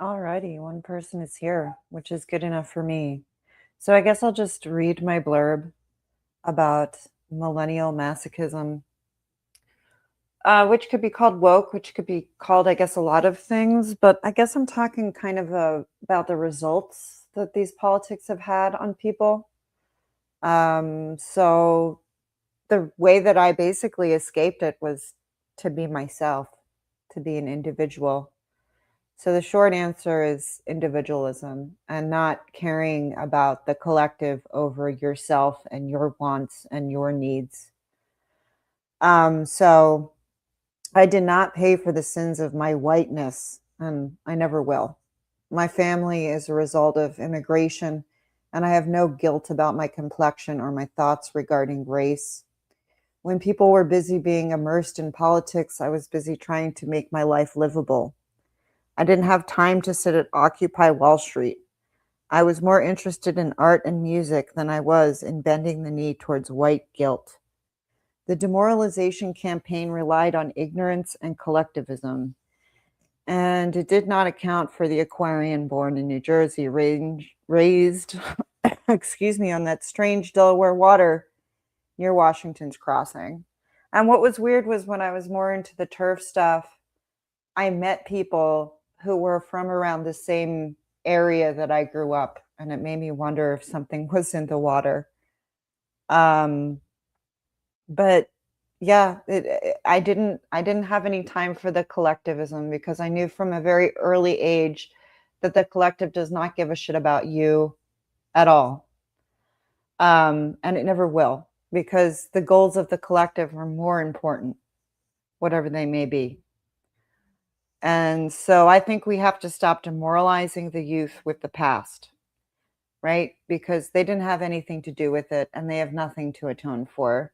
Alrighty, one person is here, which is good enough for me. So I guess I'll just read my blurb about millennial masochism, which could be called woke, which could be called, I guess, a lot of things. But I guess I'm talking kind of about the results that these politics have had on people. So the way that I basically escaped it was to be myself, to be an individual. So the short answer is individualism and not caring about the collective over yourself and your wants and your needs. So I did not pay for the sins of my whiteness, and I never will. My family is a result of immigration, and I have no guilt about my complexion or my thoughts regarding race. When people were busy being immersed in politics, I was busy trying to make my life livable. I didn't have time to sit at Occupy Wall Street. I was more interested in art and music than I was in bending the knee towards white guilt. The demoralization campaign relied on ignorance and collectivism, and it did not account for the Aquarian born in New Jersey, raised, excuse me, on that strange Delaware water near Washington's Crossing. And what was weird was when I was more into the turf stuff, I met people who were from around the same area that I grew up, and it made me wonder if something was in the water. Um, but yeah, I didn't have any time for the collectivism because I knew from a very early age that the collective does not give a shit about you at all. And it never will because the goals of the collective are more important, whatever they may be. And so I think we have to stop demoralizing the youth with the past, right? Because they didn't have anything to do with it and they have nothing to atone for.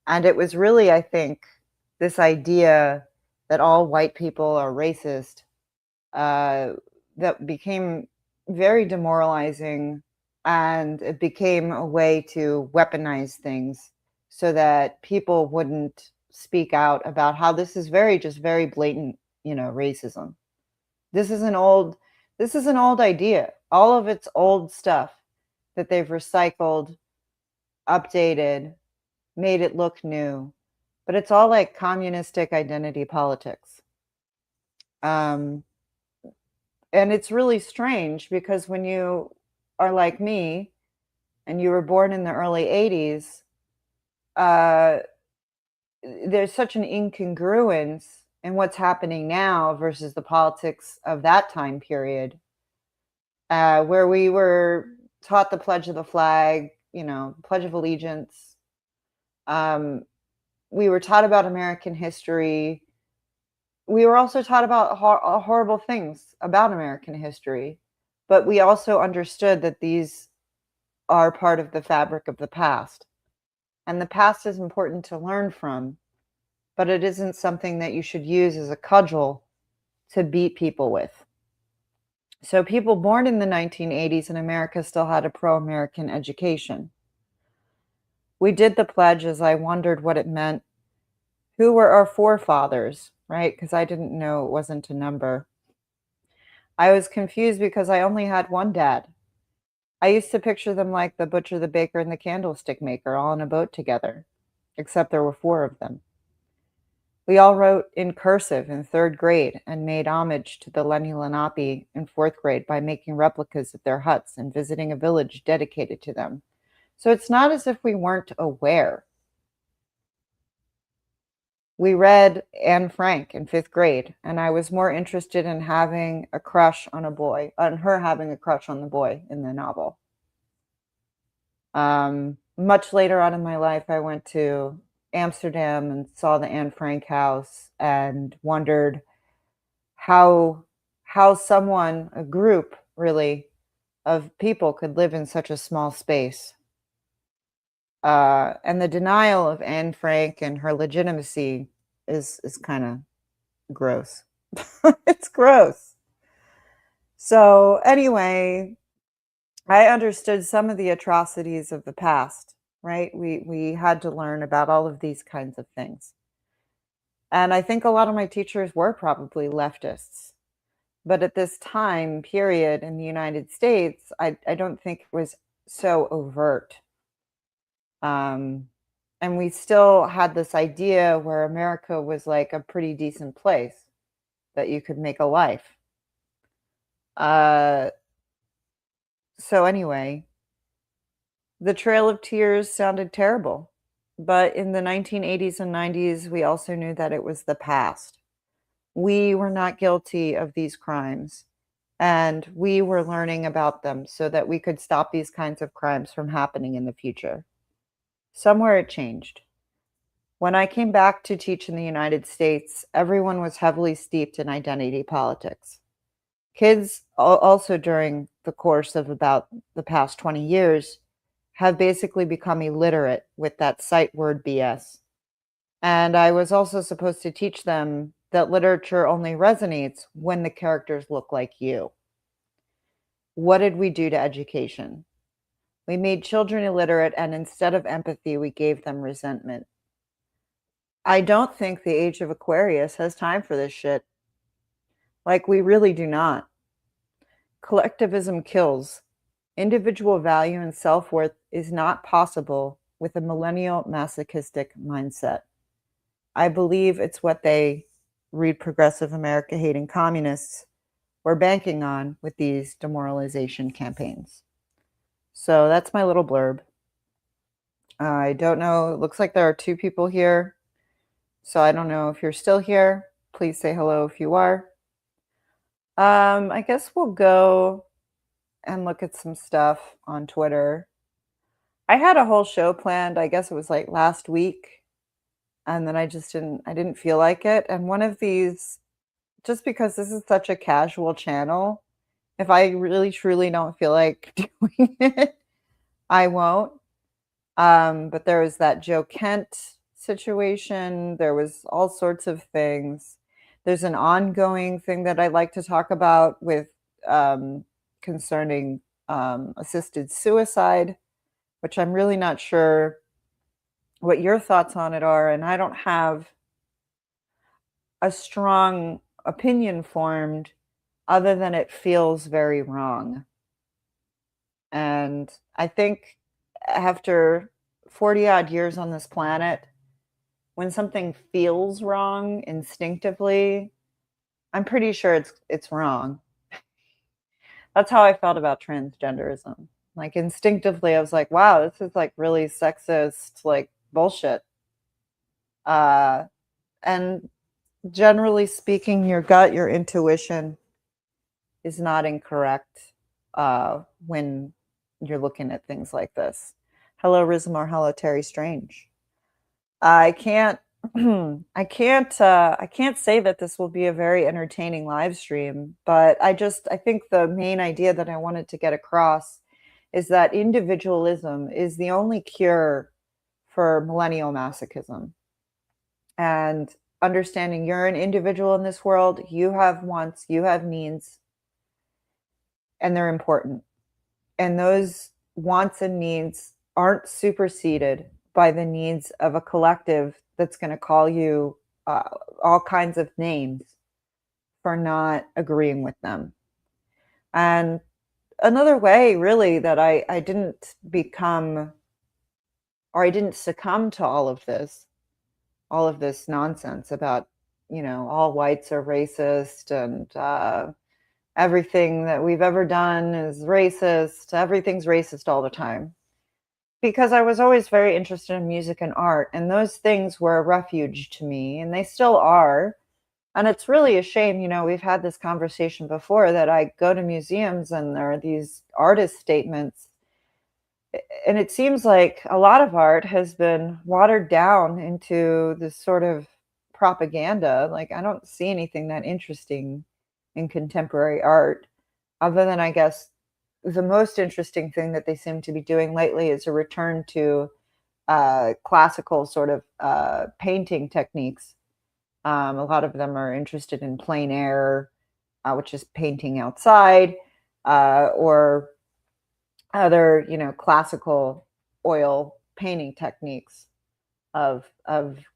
And it was really, I think, this idea that all white people are racist uh, that became very demoralizing, and it became a way to weaponize things so that people wouldn't speak out about how this is very blatant, racism. This is an old this is an old idea. All of it's old stuff that they've recycled, updated, made it look new. But it's all like communistic identity politics. Um, and it's really strange because when you are like me and you were born in the early 80s, uh, there's such an incongruence in what's happening now versus the politics of that time period, where we were taught the Pledge of the Flag, Pledge of Allegiance. Um, we were taught about American history. We were also taught about horrible things about American history, but we also understood that these are part of the fabric of the past. And the past is important to learn from, but it isn't something that you should use as a cudgel to beat people with. So people born in the 1980s in America still had a pro-American education. We did the pledge as I wondered what it meant. Who were our forefathers, right? Because I didn't know it wasn't a number. I was confused because I only had one dad. I used to picture them like the butcher, the baker, and the candlestick maker all on a boat together, except there were four of them. We all wrote in cursive in third grade and made homage to the Lenni Lenape in fourth grade by making replicas of their huts and visiting a village dedicated to them. So it's not as if we weren't aware. We read Anne Frank in fifth grade, and I was more interested in having a crush on a boy, on her having a crush on the boy in the novel. Much later on in my life, I went to Amsterdam and saw the Anne Frank house and wondered how someone, a group really, of people could live in such a small space. And the denial of Anne Frank and her legitimacy is kind of gross. It's gross. So anyway, I understood some of the atrocities of the past, right? We had to learn about all of these kinds of things. And I think a lot of my teachers were probably leftists. But at this time period in the United States, I don't think it was so overt. Um, and we still had this idea where America was like a pretty decent place that you could make a life. Uh, so anyway, the Trail of Tears sounded terrible. But in the 1980s and 90s, we also knew that it was the past. We were not guilty of these crimes, and we were learning about them so that we could stop these kinds of crimes from happening in the future. Somewhere it changed. When I came back to teach in the United States, everyone was heavily steeped in identity politics. Kids, also during the course of about the past 20 years, have basically become illiterate with that sight word BS. And I was also supposed to teach them that literature only resonates when the characters look like you. What did we do to education? We made children illiterate, and instead of empathy, we gave them resentment. I don't think the age of Aquarius has time for this shit. Like, we really do not. Collectivism kills. Individual value and self worth is not possible with a millennial masochistic mindset. I believe it's what they, read progressive America hating communists, were banking on with these demoralization campaigns. So that's my little blurb. I don't know. It looks like there are two people here. So I don't know if you're still here. Please say hello if you are. I guess we'll go and look at some stuff on Twitter. I had a whole show planned. I guess it was like last week, and then I didn't feel like it. And one of these, just because this is such a casual channel, if I really truly don't feel like doing it, I won't. But there was that Joe Kent situation. There was all sorts of things. There's an ongoing thing that I like to talk about with concerning assisted suicide, which I'm really not sure what your thoughts on it are. And I don't have a strong opinion formed other than it feels very wrong. And I think after 40 odd years on this planet, when something feels wrong instinctively, I'm pretty sure it's wrong. That's how I felt about transgenderism. Like instinctively, I was like, wow, this is like really sexist, like bullshit. Uh, and generally speaking, your gut, your intuition is not incorrect when you're looking at things like this. Hello, Rismar. Hello, Terry Strange. I can't I can't say that this will be a very entertaining live stream, but I think the main idea that I wanted to get across is that individualism is the only cure for millennial masochism. And understanding you're an individual in this world, you have wants, you have needs, and they're important. And those wants and needs aren't superseded by the needs of a collective that's going to call you uh, all kinds of names for not agreeing with them. And another way, really, that I didn't become or I didn't succumb to all of this nonsense about, all whites are racist and everything that we've ever done is racist. Everything's racist all the time. Because I was always very interested in music and art, and those things were a refuge to me, and they still are. And it's really a shame, we've had this conversation before that I go to museums and there are these artist statements. And it seems like a lot of art has been watered down into this sort of propaganda. Like, I don't see anything that interesting in contemporary art, other than, I guess, the most interesting thing that they seem to be doing lately is a return to classical sort of painting techniques. A lot of them are interested in plein air, which is painting outside, or other, classical oil painting techniques of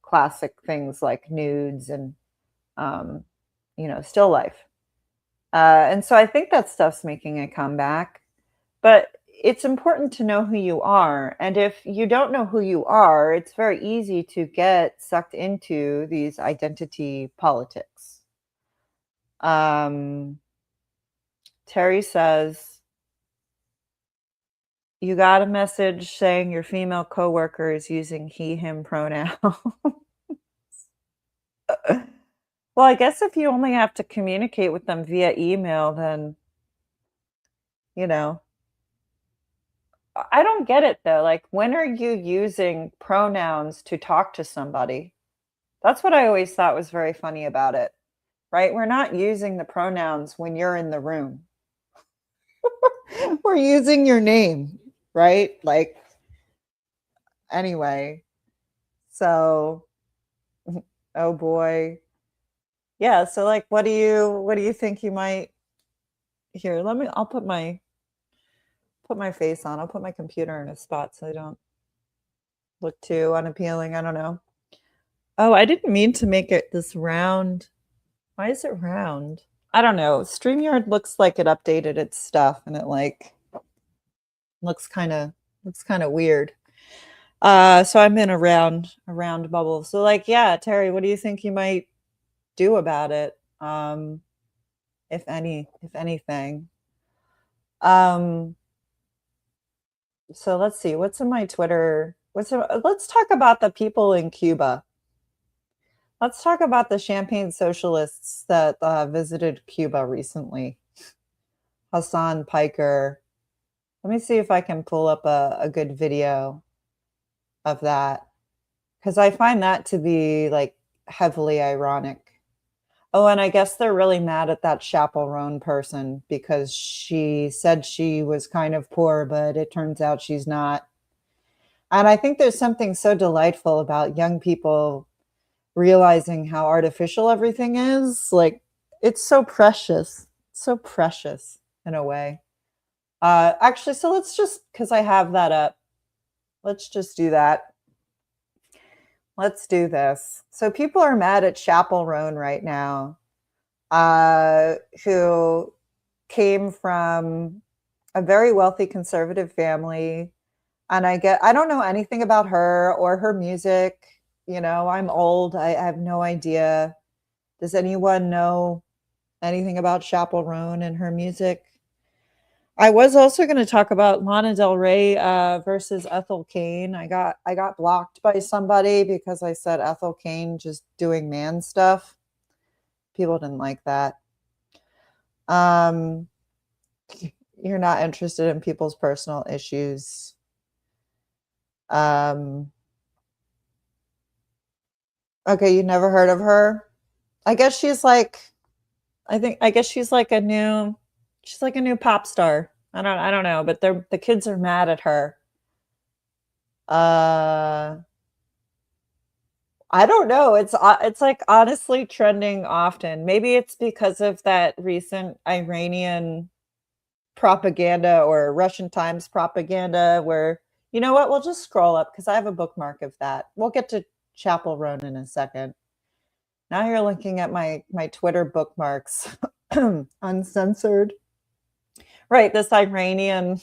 classic things like nudes and still life. And so I think that stuff's making a comeback. But it's important to know who you are. And if you don't know who you are, it's very easy to get sucked into these identity politics. Um, Terry says, you got a message saying your female coworker is using he, him pronoun. Well, I guess if you only have to communicate with them via email, then, you know, I don't get it though. Like, when are you using pronouns to talk to somebody? That's what I always thought was very funny about it, right? We're not using the pronouns when you're in the room. We're using your name, right? Like, anyway. So, oh boy. Yeah, so like what do you think you might here, I'll put my face on. I'll put my computer in a spot so I don't look too unappealing. I don't know. Oh, I didn't mean to make it this round. Why is it round? I don't know. StreamYard looks like it updated its stuff and it like looks kind of weird. So I'm in a round bubble. So like, yeah, Terry, what do you think you might do about it? If anything. Um, so let's see, what's in my Twitter? Let's talk about the people in Cuba. Let's talk about the champagne socialists that visited Cuba recently. Hassan Piker. Let me see if I can pull up a good video of that because I find that to be like heavily ironic. Oh, and I guess they're really mad at that chaperone person because she said she was kind of poor, but it turns out she's not. And I think there's something so delightful about young people realizing how artificial everything is. Like, it's so precious in a way. Actually, so let's just, because I have that up, let's just do that. Let's do this. So people are mad at Chappell Roan right now, who came from a very wealthy conservative family. And I don't know anything about her or her music. You know, I'm old. I have no idea. Does anyone know anything about Chappell Roan and her music? I was also going to talk about Lana Del Rey versus Ethel Cain. I got blocked by somebody because I said Ethel Cain just doing man stuff. People didn't like that. Um, you're not interested in people's personal issues. Okay, you never heard of her? I guess she's like I guess she's like a new pop star. I don't know, but the kids are mad at her. Uh I don't know. It's like honestly trending often. Maybe it's because of that recent Iranian propaganda or Russian Times propaganda where, you know what, we'll just scroll up because I have a bookmark of that. We'll get to Chapel Roan in a second. Now you're looking at my Twitter bookmarks. Uncensored. Right, this Iranian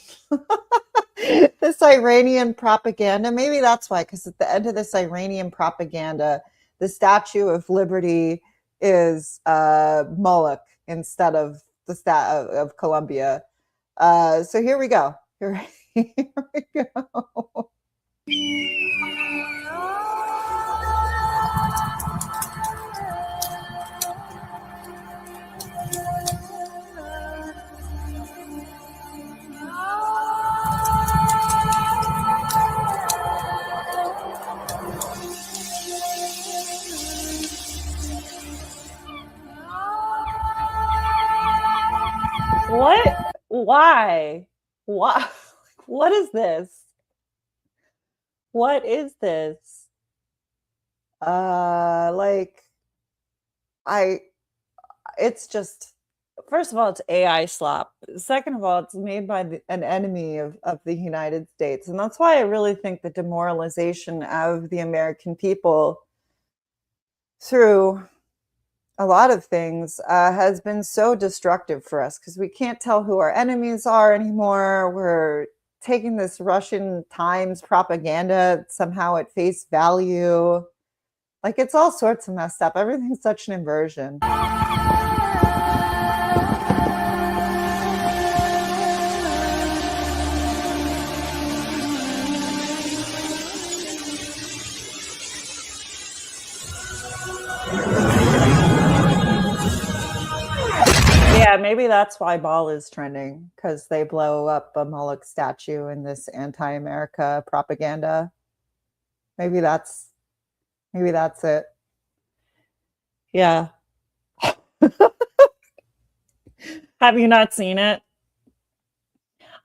this Iranian propaganda. Maybe that's why, because at the end of this Iranian propaganda, the Statue of Liberty is Moloch instead of the of Columbia. So here we go. Here we go. What? Why? Why? What is this? What is this? Like I it's just first of all, it's AI slop. Second of all, it's made by an enemy of the United States. And that's why I really think the demoralization of the American people through a lot of things has been so destructive for us because we can't tell who our enemies are anymore. We're taking this Russian Times propaganda somehow at face value. Like it's all sorts of messed up. Everything's such an inversion. Yeah, maybe that's why Ball is trending because they blow up a Moloch statue in this anti-America propaganda. Maybe that's maybe that's it. Yeah. Have you not seen it?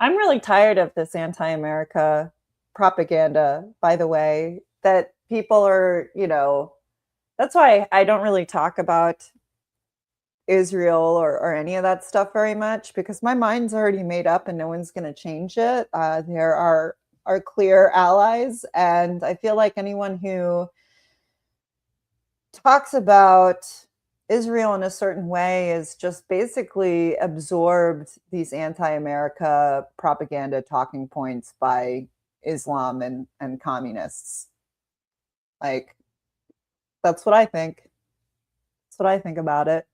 I'm really tired of this anti-America propaganda, by the way, that people are, that's why I don't really talk about Israel or any of that stuff very much because my mind's already made up and no one's going to change it. There are clear allies, and I feel like anyone who talks about Israel in a certain way is just basically absorbed these anti-America propaganda talking points by Islam and communists. Like that's what I think. That's what I think about it.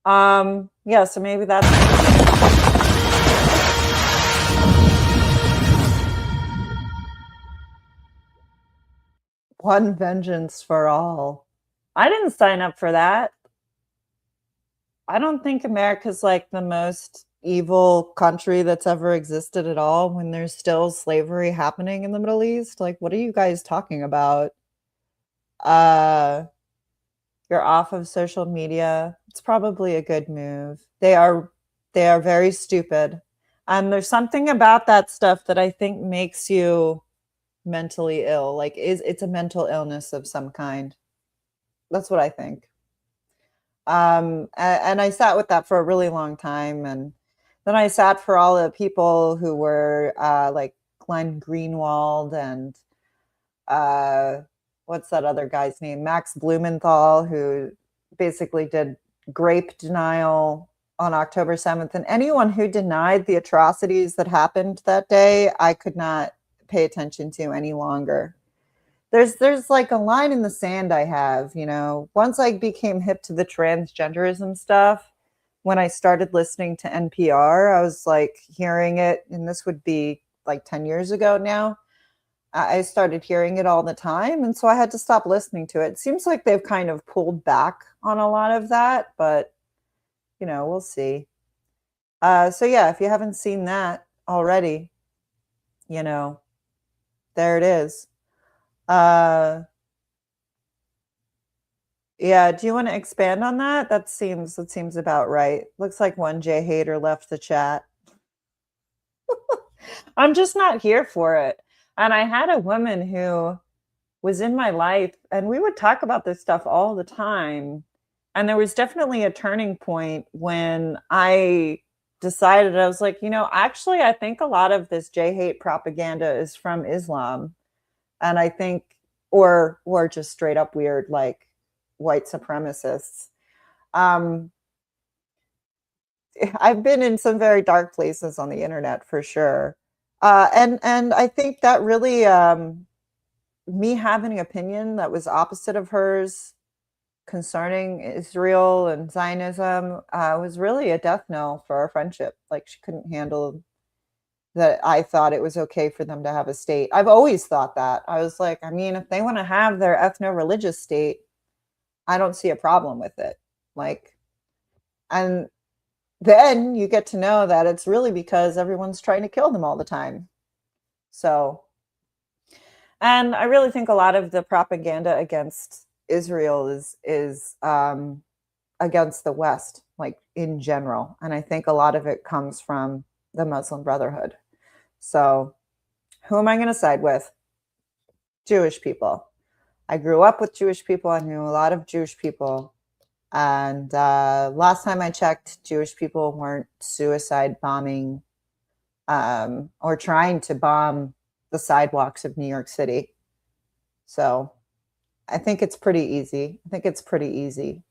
Yeah, so maybe that's one vengeance for all. I didn't sign up for that. I don't think America's like the most evil country that's ever existed at all when there's still slavery happening in the Middle East. Like, what are you guys talking about? Uh, you're off of social media. It's probably a good move. They are very stupid. And there's something about that stuff that I think makes you mentally ill. Like it's a mental illness of some kind. That's what I think. And I sat with that for a really long time, and then I sat for all the people who were like Glenn Greenwald and uh, what's that other guy's name, Max Blumenthal, who basically did grape denial on October 7th, and anyone who denied the atrocities that happened that day, I could not pay attention to any longer. There's like a line in the sand I have, once I became hip to the transgenderism stuff, when I started listening to NPR, I was like hearing it, and this would be like 10 years ago now. I started hearing it all the time, and so I had to stop listening to it. It seems like they've kind of pulled back on a lot of that, but we'll see. So yeah, if you haven't seen that already, you know, there it is. Uh, Yeah, do you want to expand on that? That seems about right. Looks like one J hater left the chat. I'm just not here for it. And I had a woman who was in my life and we would talk about this stuff all the time. And there was definitely a turning point when I decided I was like, actually I think a lot of this J hate propaganda is from Islam. And I think or just straight up weird like white supremacists. Um, I've been in some very dark places on the internet for sure. And I think that really me having an opinion that was opposite of hers concerning Israel and Zionism was really a death knell for our friendship. Like she couldn't handle that I thought it was okay for them to have a state. I've always thought that. I was like, I mean, if they want to have their ethno-religious state, I don't see a problem with it. Like, and then you get to know that it's really because everyone's trying to kill them all the time. So, and I really think a lot of the propaganda against Israel is against the West, like in general, and I think a lot of it comes from the Muslim Brotherhood. So, who am I going to side with? Jewish people. I grew up with Jewish people. I knew a lot of Jewish people. And last time I checked, Jewish people weren't suicide bombing or trying to bomb the sidewalks of New York City. So I think it's pretty easy. I think it's pretty easy.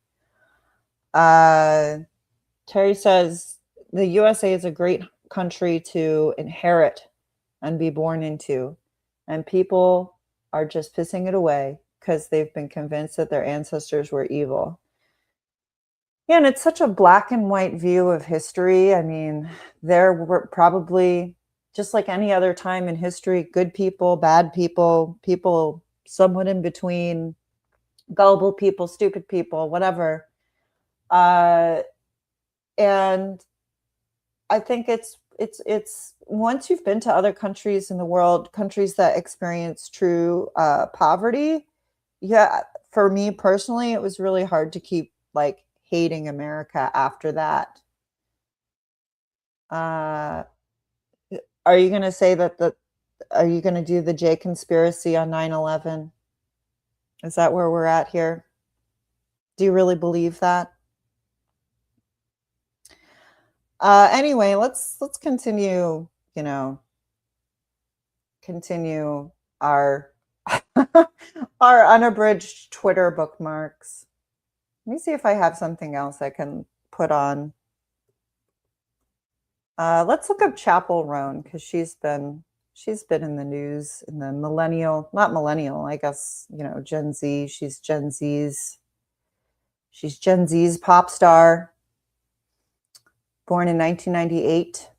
Terry says the USA is a great country to inherit and be born into, and people are just pissing it away because they've been convinced that their ancestors were evil. Yeah, and it's such a black and white view of history. I mean, there were probably, just like any other time in history, good people, bad people, people somewhat in between, gullible people, stupid people, whatever. And I think it's once you've been to other countries in the world, countries that experience true poverty, yeah, for me personally, it was really hard to keep like hating America after that. Are you going to say that are you going to do the J conspiracy on 9/11? Is that where we're at here? Do you really believe that? Anyway, let's continue, continue our our unabridged Twitter bookmarks. Let me see if I have something else I can put on. Let's look up Chapel Roan because she's been in the news in the not millennial, I guess, Gen Z. She's Gen Z's pop star, born in 1998.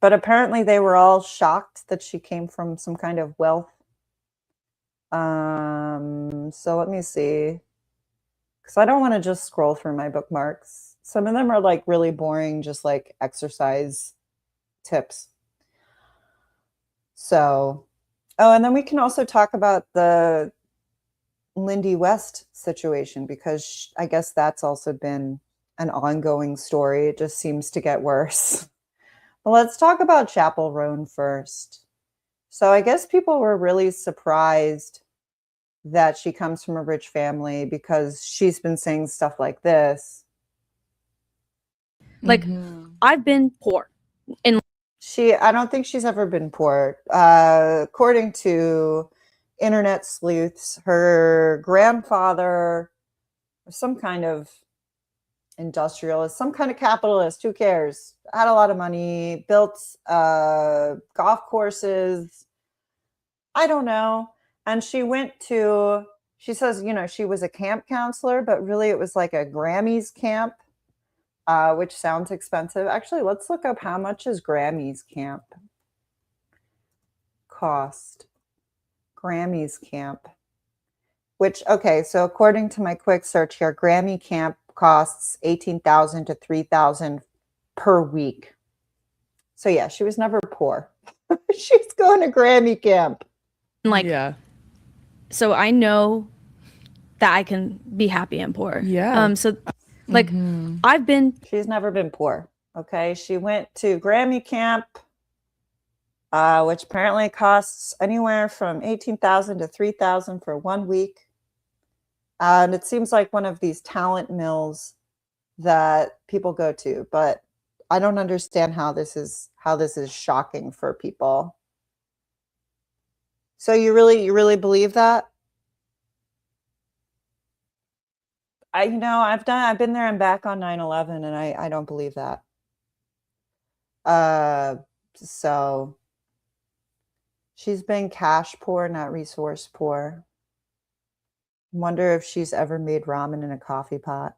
But apparently they were all shocked that she came from some kind of wealth. So let me see, because I don't want to just scroll through my bookmarks. Some of them are like really boring, just like exercise tips. So, oh, and then we can also talk about the Lindy West situation, because I guess that's also been an ongoing story. It just seems to get worse. But let's talk about Chapel Roan first. So I guess people were really surprised that she comes from a rich family because she's been saying stuff like this. Like, I've been poor. And I don't think she's ever been poor. According to internet sleuths, her grandfather was some kind of industrialist, some kind of capitalist, who cares? Had a lot of money, built golf courses. I don't know. And she says, she was a camp counselor, but really it was like a Grammys camp, which sounds expensive. Actually, let's look up how much is Grammys camp cost. Grammys camp. Which, okay, so according to my quick search here, Grammy camp costs $18,000 to $3,000 per week. So yeah, she was never poor. She's going to Grammy camp. Yeah. So I know that I can be happy and poor. Yeah. So like she's never been poor. Okay. She went to Grammy camp, which apparently costs anywhere from $18,000 to $3,000 for 1 week. And it seems like one of these talent mills that people go to, but I don't understand how this is shocking for people. So you really believe that? I've been there and back on 9/11, and I don't believe that. So she's been cash poor, not resource poor. Wonder if she's ever made ramen in a coffee pot.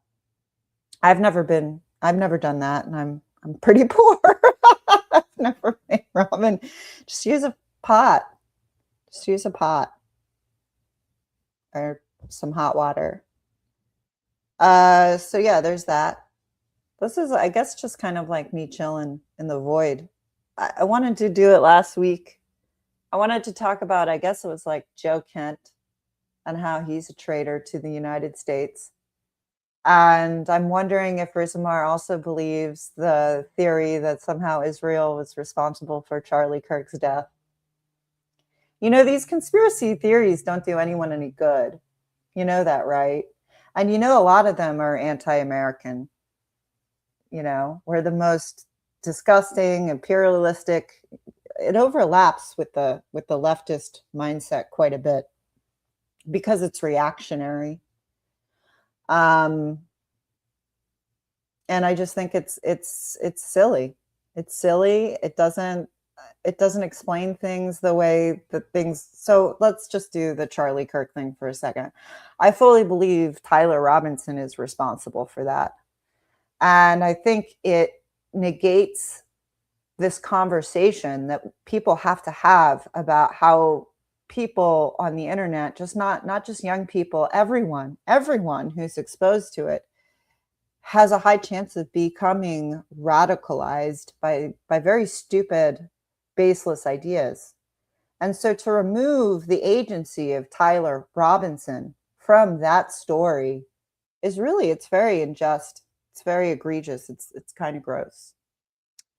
I've never done that, and I'm pretty poor. I've never made ramen. Just use a pot. Just use a pot or some hot water. So yeah, there's that. This is, I guess, just kind of like me chilling in the void. I wanted to do it last week. I wanted to talk about, I guess it was like Joe Kent and how he's a traitor to the United States. And I'm wondering if Rizamar also believes the theory that somehow Israel was responsible for Charlie Kirk's death. These conspiracy theories don't do anyone any good. You know that, right? And a lot of them are anti-American. We're the most disgusting, imperialistic. It overlaps with the leftist mindset quite a bit. because it's reactionary. Um, and I just think it's silly. It's silly. It doesn't explain things the way that things. So let's just do the Charlie Kirk thing for a second. I fully believe Tyler Robinson is responsible for that. And I think it negates this conversation that people have to have about how people on the internet, just not just young people, everyone who's exposed to it has a high chance of becoming radicalized by very stupid, baseless ideas. And so to remove the agency of Tyler Robinson from that story is really, it's very unjust. It's very egregious. It's kind of gross.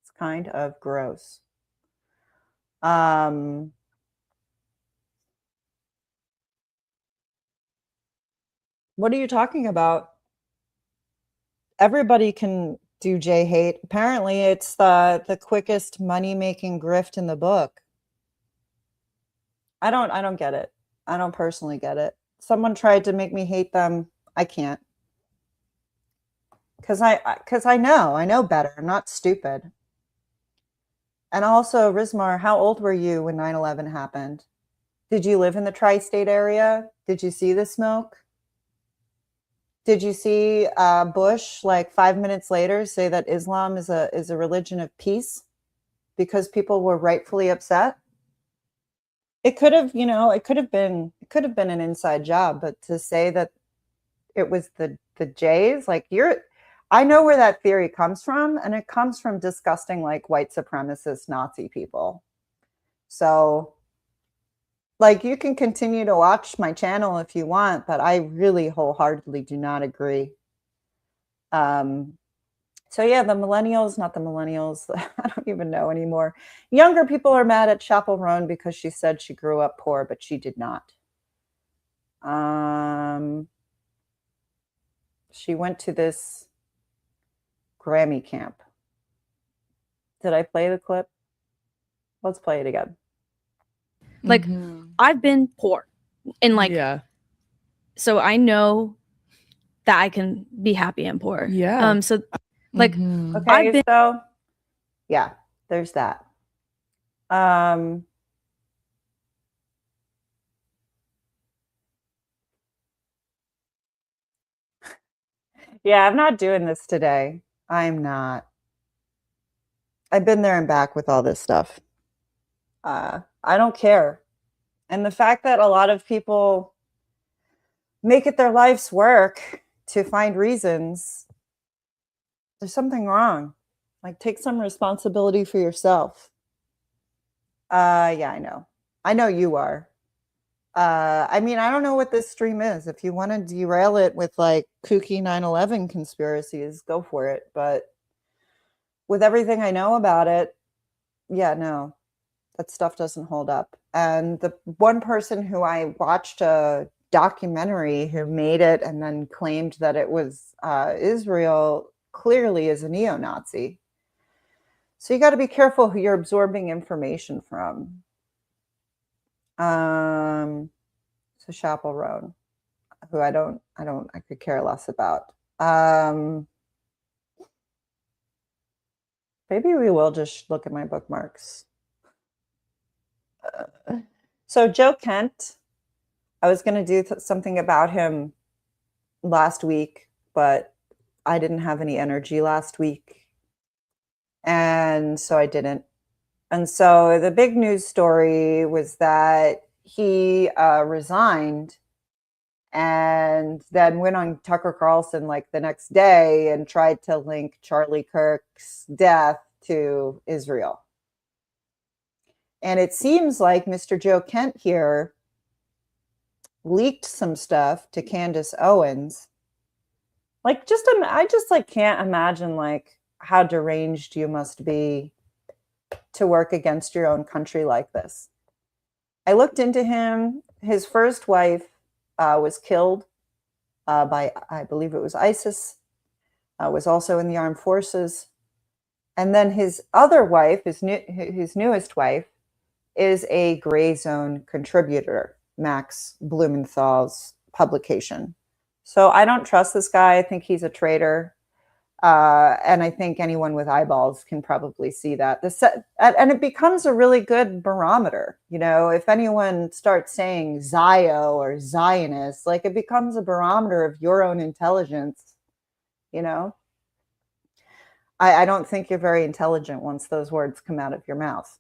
It's kind of gross. Um, what are you talking about? Everybody can do J hate. Apparently, it's the quickest money making grift in the book. I don't get it. I don't personally get it. Someone tried to make me hate them. I can't. Cuz I know better. I'm not stupid. And also, Rismar, how old were you when 9/11 happened? Did you live in the tri-state area? Did you see the smoke? Did you see Bush like 5 minutes later say that Islam is a religion of peace because people were rightfully upset? It could have, it could have been an inside job, but to say that it was the Jays, like I know where that theory comes from, and it comes from disgusting like white supremacist Nazi people. So like you can continue to watch my channel if you want, but I really wholeheartedly do not agree. Um, so yeah, the millennials, not the millennials, I don't even know anymore. Younger people are mad at Chappell Roan because she said she grew up poor, but she did not. She went to this Grammy camp. Did I play the clip? Let's play it again. Like, I've been poor and like, Yeah. so I know that I can be happy and poor. Yeah. So like, Okay, I've been, so yeah, there's that. Yeah, I'm not doing this today. I'm not. I've been there and back with all this stuff. I don't care. And the fact that a lot of people make it their life's work to find reasons, there's something wrong. Like, take some responsibility for yourself. Yeah, I know. I know you are. I mean, I don't know what this stream is. If you want to derail it with like kooky 9/11 conspiracies, go for it. But with everything I know about it, yeah, no, that stuff doesn't hold up. And the one person who I watched a documentary who made it and then claimed that it was Israel clearly is a neo-Nazi. So you got to be careful who you're absorbing information from. So Chappell Roan, who I could care less about. Maybe we will just look at my bookmarks. So Joe Kent, I was going to do something about him last week, but I didn't have any energy last week. And so I didn't. And so the big news story was that he resigned and then went on Tucker Carlson like the next day and tried to link Charlie Kirk's death to Israel. And it seems like Mr. Joe Kent here leaked some stuff to Candace Owens. Like, I just like can't imagine like how deranged you must be to work against your own country like this. I looked into him. His first wife was killed by, I believe it was ISIS, was also in the armed forces. And then his other wife, his newest wife, is a gray zone contributor, Max Blumenthal's publication. So I don't trust this guy. I think he's a traitor. And I think anyone with eyeballs can probably see that. And it becomes a really good barometer. You know, if anyone starts saying Zio or Zionist, like it becomes a barometer of your own intelligence, you know? I don't think you're very intelligent once those words come out of your mouth.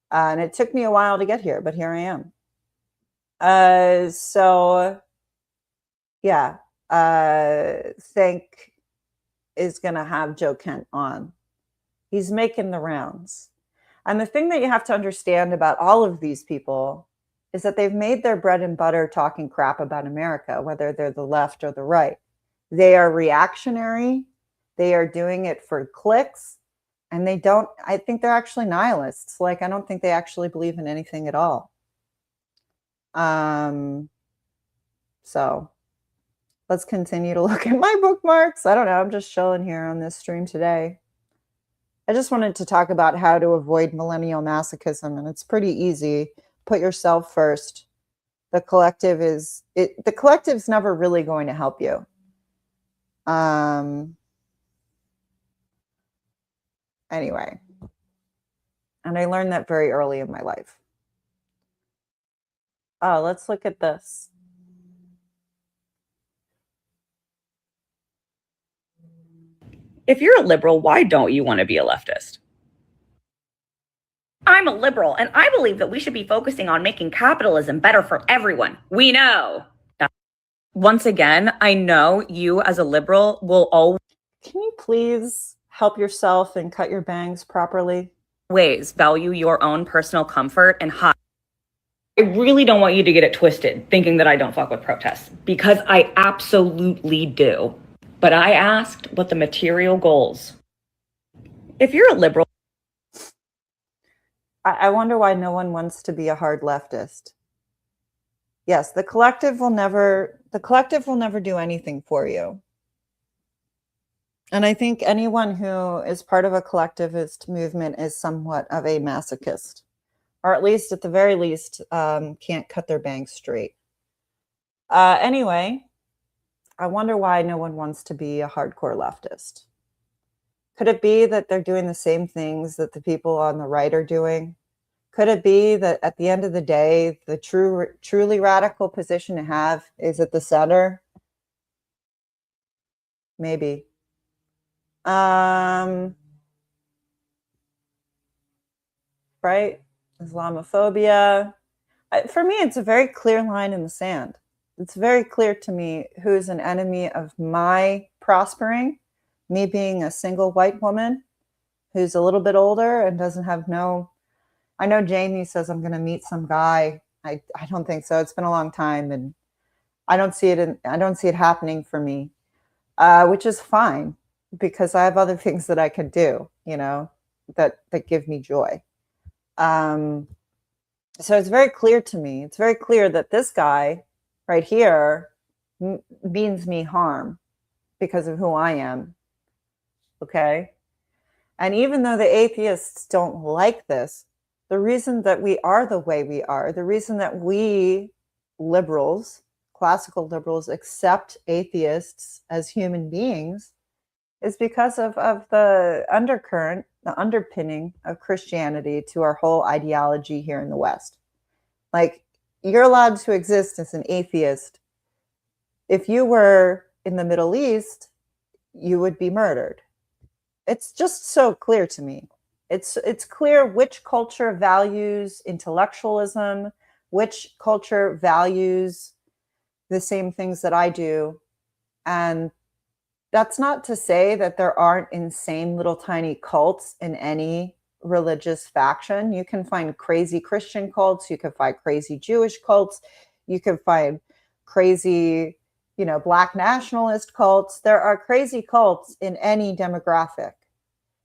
And it took me a while to get here, but here I am. So, yeah, Think is going to have Joe Kent on. He's making the rounds. And the thing that you have to understand about all of these people is that they've made their bread and butter talking crap about America, whether they're the left or the right. They are reactionary. They are doing it for clicks. And I think they're actually nihilists. Like, I don't think they actually believe in anything at all. So let's continue to look at my bookmarks. I don't know. I'm just chilling here on this stream today. I just wanted to talk about how to avoid millennial masochism, and it's pretty easy. Put yourself first. The collective's never really going to help you. Anyway, and I learned that very early in my life. Oh, let's look at this. If you're a liberal, why don't you want to be a leftist? I'm a liberal, and I believe that we should be focusing on making capitalism better for everyone. We know. Once again, I know you as a liberal will always... Can you please help yourself and cut your bangs properly? Value your own personal comfort and hide. I really don't want you to get it twisted, thinking that I don't fuck with protests, because I absolutely do. But I asked what the material goals. If you're a liberal... I wonder why no one wants to be a hard leftist. Yes, the collective will never do anything for you. And I think anyone who is part of a collectivist movement is somewhat of a masochist, or at least, at the very least, can't cut their bangs straight. Anyway, I wonder why no one wants to be a hardcore leftist. Could it be that they're doing the same things that the people on the right are doing? Could it be that at the end of the day, the truly radical position to have is at the center? Maybe. Right? Islamophobia. For me, it's a very clear line in the sand. It's very clear to me who's an enemy of my prospering, me being a single white woman who's a little bit older and doesn't have I know Jamie says I'm going to meet some guy. I don't think so. It's been a long time, and I don't see it happening for me, which is fine, because I have other things that I could do, that give me joy. So it's very clear to me. It's very clear that this guy right here means me harm because of who I am. Okay. And even though the atheists don't like this, the reason that we are the way we are, the reason that we liberals, classical liberals, accept atheists as human beings is because of the undercurrent, the underpinning of Christianity to our whole ideology here in the West. Like, you're allowed to exist as an atheist. If you were in the Middle East, you would be murdered. It's just so clear to me. It's clear which culture values intellectualism, which culture values the same things that I do. And that's not to say that there aren't insane little tiny cults in any religious faction. You can find crazy Christian cults. You can find crazy Jewish cults. You can find crazy, Black nationalist cults. There are crazy cults in any demographic.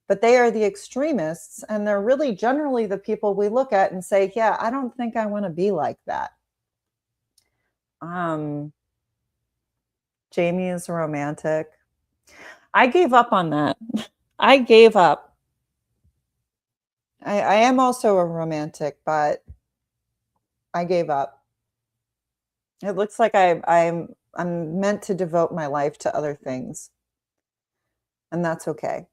But they are the extremists, and they're really generally the people we look at and say, yeah, I don't think I want to be like that. Jamie is a romantic. I gave up on that. I gave up. I am also a romantic, but I gave up. It looks like I'm meant to devote my life to other things, and that's okay.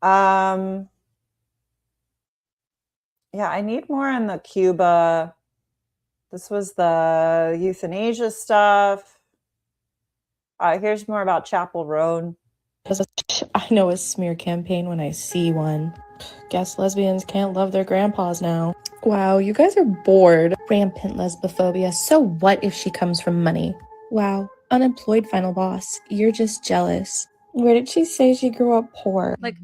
Yeah, I need more on the Cuba. This was the euthanasia stuff. Here's more about Chapel Roan. I know a smear campaign when I see one. Guess lesbians can't love their grandpas now. Wow, you guys are bored. Rampant lesbophobia. So what if she comes from money? Wow, unemployed final boss. You're just jealous. Where did she say she grew up poor? Like,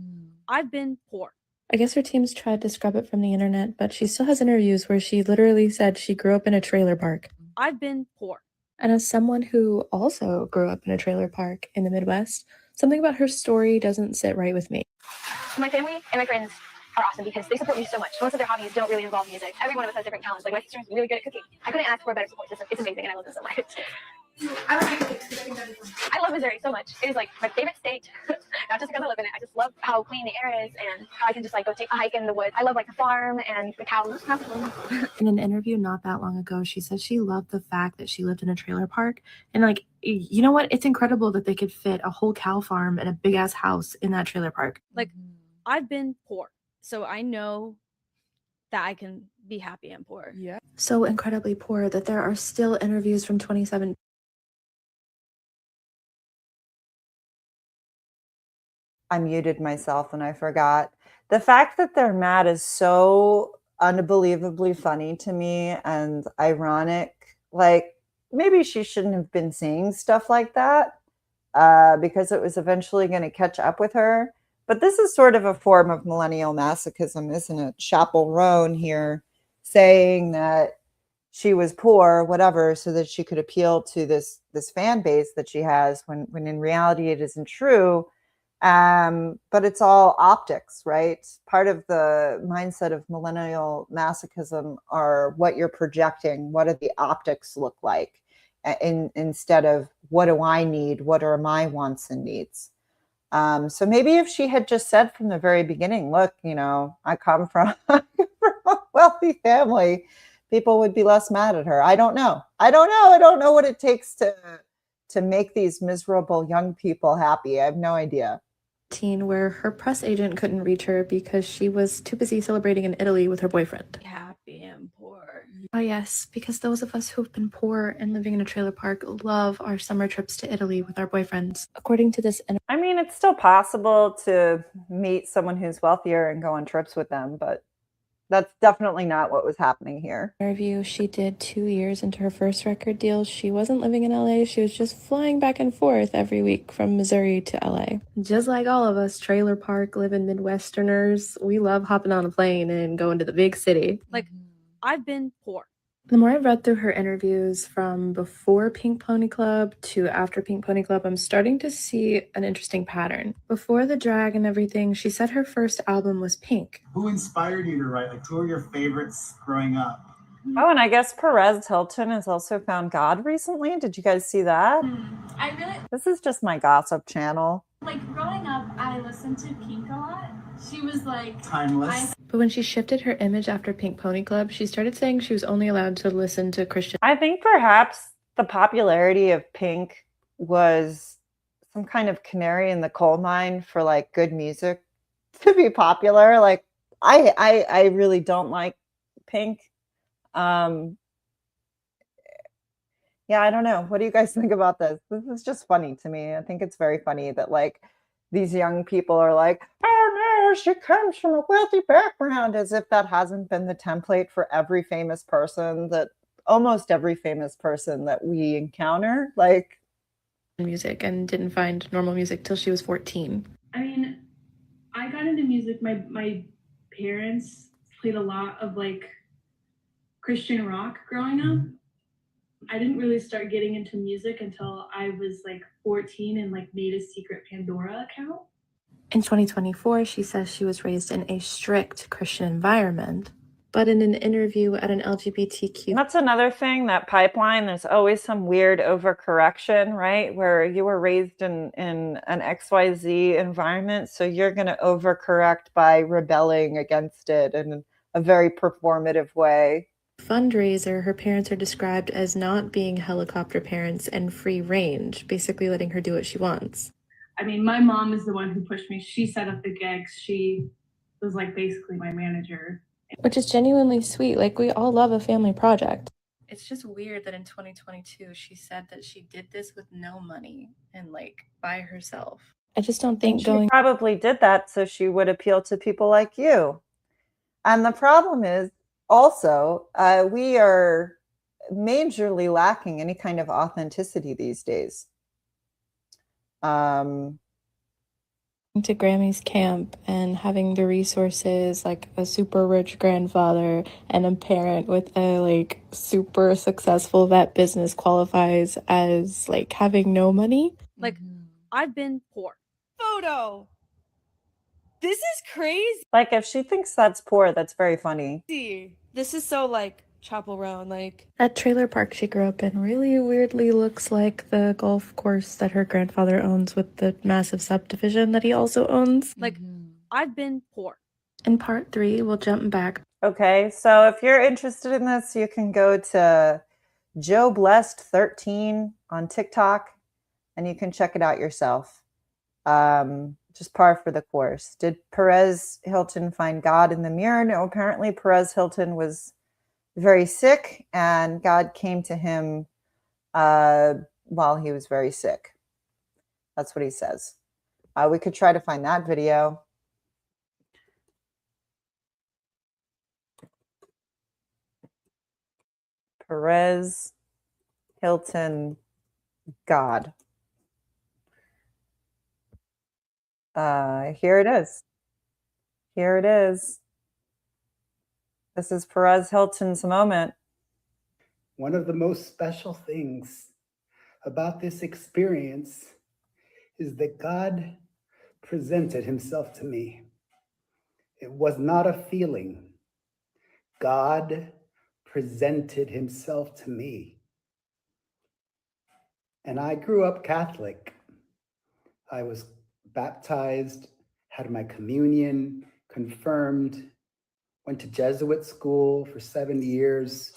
I've been poor. I guess her team's tried to scrub it from the internet, but she still has interviews where she literally said she grew up in a trailer park. I've been poor. And as someone who also grew up in a trailer park in the Midwest, something about her story doesn't sit right with me. My family and my friends are awesome because they support me so much. Most of their hobbies don't really involve music. Every one of us has different talents. Like my sister's really good at cooking. I couldn't ask for a better support system. It's amazing and I love it so much. I love cooking because I think that is fun. I love Missouri so much. It is like my favorite state. Not just because I live in it. I just love how clean the air is and how I can just like go take a hike in the woods. I love like the farm and the cows. In an interview not that long ago, she said she loved the fact that she lived in a trailer park. And like, you know what? It's incredible that they could fit a whole cow farm and a big ass house in that trailer park. Like, I've been poor, so I know that I can be happy and poor. Yeah. So incredibly poor that there are still interviews from 2017. I muted myself and I forgot. The fact that they're mad is so unbelievably funny to me and ironic. Like, maybe she shouldn't have been saying stuff like that because it was eventually going to catch up with her. But this is sort of a form of millennial masochism, isn't it? Chapel Roan here saying that she was poor, whatever, so that she could appeal to this fan base that she has when in reality it isn't true. But it's all optics, right? Part of the mindset of millennial masochism are what you're projecting. What do the optics look like? Instead of what do I need? What are my wants and needs? So maybe if she had just said from the very beginning, look, I come from, from a wealthy family, people would be less mad at her. I don't know. I don't know what it takes to make these miserable young people happy. I have no idea. Where her press agent couldn't reach her because she was too busy celebrating in Italy with her boyfriend. Happy and poor. Oh yes, because those of us who've been poor and living in a trailer park love our summer trips to Italy with our boyfriends. According to this I mean, it's still possible to meet someone who's wealthier and go on trips with them, but that's definitely not what was happening here. Interview she did 2 years into her first record deal. She wasn't living in LA. She was just flying back and forth every week from Missouri to LA. Just like all of us trailer park living Midwesterners, we love hopping on a plane and going to the big city. Like, I've been poor. The more I've read through her interviews from before Pink Pony Club to after Pink Pony Club, I'm starting to see an interesting pattern. Before the drag and everything, she said her first album was Pink. Who inspired you to write? Like, who are your favorites growing up? Oh, and I guess Perez Hilton has also found God recently. Did you guys see that? This is just my gossip channel. Like, growing up, I listened to Pink a lot. She was like Timeless. But when she shifted her image after Pink Pony Club, she started saying she was only allowed to listen to Christian. I think perhaps the popularity of Pink was some kind of canary in the coal mine for like good music to be popular. Like I really don't like Pink. Yeah, I don't know. What do you guys think about this? This is just funny to me. I think it's very funny that like these young people are like, oh no, she comes from a wealthy background, as if that hasn't been the template for every famous person almost every famous person that we encounter. Like Music and didn't find normal music till she was 14. I mean, I got into music. My parents played a lot of like Christian rock growing up. I didn't really start getting into music until I was like 14 and like made a secret Pandora account. In 2024, she says she was raised in a strict Christian environment. But in an interview at an LGBTQ... That's another thing, that pipeline, there's always some weird overcorrection, right? Where you were raised in an XYZ environment, so you're going to overcorrect by rebelling against it in a very performative way. fundraiser, her parents are described as not being helicopter parents and free range, basically letting her do what she wants. I mean, my mom is the one who pushed me. She set up the gigs. She was like basically my manager. Which is genuinely sweet. Like, we all love a family project. It's just weird that in 2022 she said that she did this with no money and like by herself. I just don't think She probably did that so she would appeal to people like you. And the problem is also, we are majorly lacking any kind of authenticity these days. To Grammy's camp and having the resources, like a super rich grandfather and a parent with a like super successful vet business qualifies as like having no money. Like, I've been poor. Photo. This is crazy. Like, if she thinks that's poor, that's very funny. This is so like Chapel Roan, like That trailer park she grew up in really weirdly looks like the golf course that her grandfather owns with the massive subdivision that he also owns. Like, I've been poor. In part 3, we'll jump back. Okay, so if you're interested in this, you can go to Joe Blessed 13 on TikTok and you can check it out yourself. Just par for the course. Did Perez Hilton find God in the mirror? No, apparently Perez Hilton was very sick and God came to him while he was very sick. That's what he says. We could try to find that video. Perez Hilton God. Here it is. Here it is. This is Perez Hilton's moment. One of the most special things about this experience is that God presented himself to me. It was not a feeling. God presented himself to me. And I grew up Catholic. I was baptized, had my communion, confirmed, went to Jesuit school for 7 years,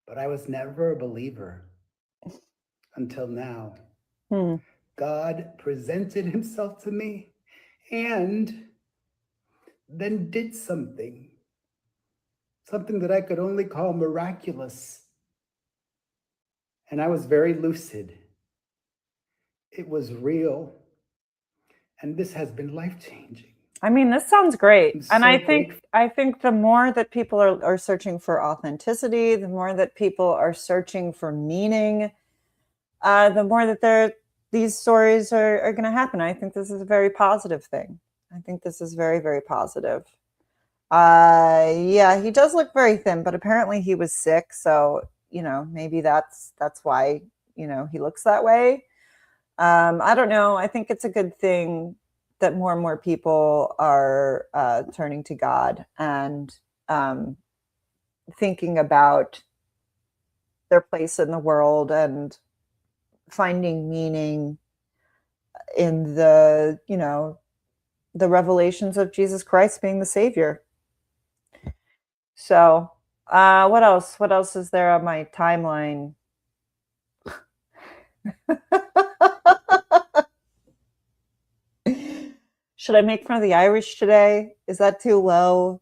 but I was never a believer until now. God presented himself to me and then did something that I could only call miraculous. And I was very lucid. It was real. And this has been life-changing. I mean, this sounds great. I'm And so I think the more that people are searching for authenticity, the more that people are searching for meaning, the more that these stories are going to happen. I think this is a very positive thing. I think this is very, very positive. Yeah, he does look very thin, but apparently he was sick. So, maybe that's why, he looks that way. I don't know. I think it's a good thing that more and more people are turning to God and thinking about their place in the world and finding meaning in the revelations of Jesus Christ being the Savior. So, what else? What else is there on my timeline? Should I make fun of the Irish today? Is that too low?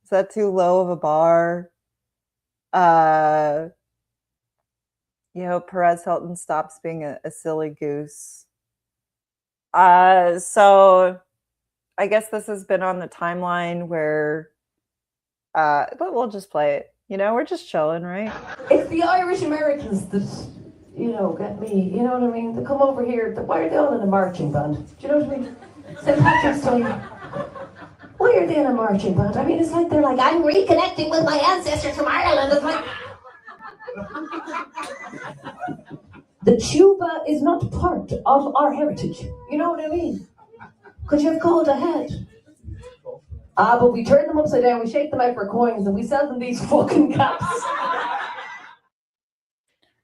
Is that too low of a bar? Perez Hilton stops being a silly goose. So I guess this has been on the timeline where, but we'll just play it. We're just chilling, right? It's the Irish Americans that, get me. You know what I mean? They come over here. Why are they all in a marching band? Do you know what I mean? St. Patrick's Day. Why are they in a marching band? I mean, it's like they're like, I'm reconnecting with my ancestors from Ireland. It's like, the tuba is not part of our heritage. You know what I mean? Because you've called ahead. But we turn them upside down, we shake them out for coins, and we sell them these fucking caps.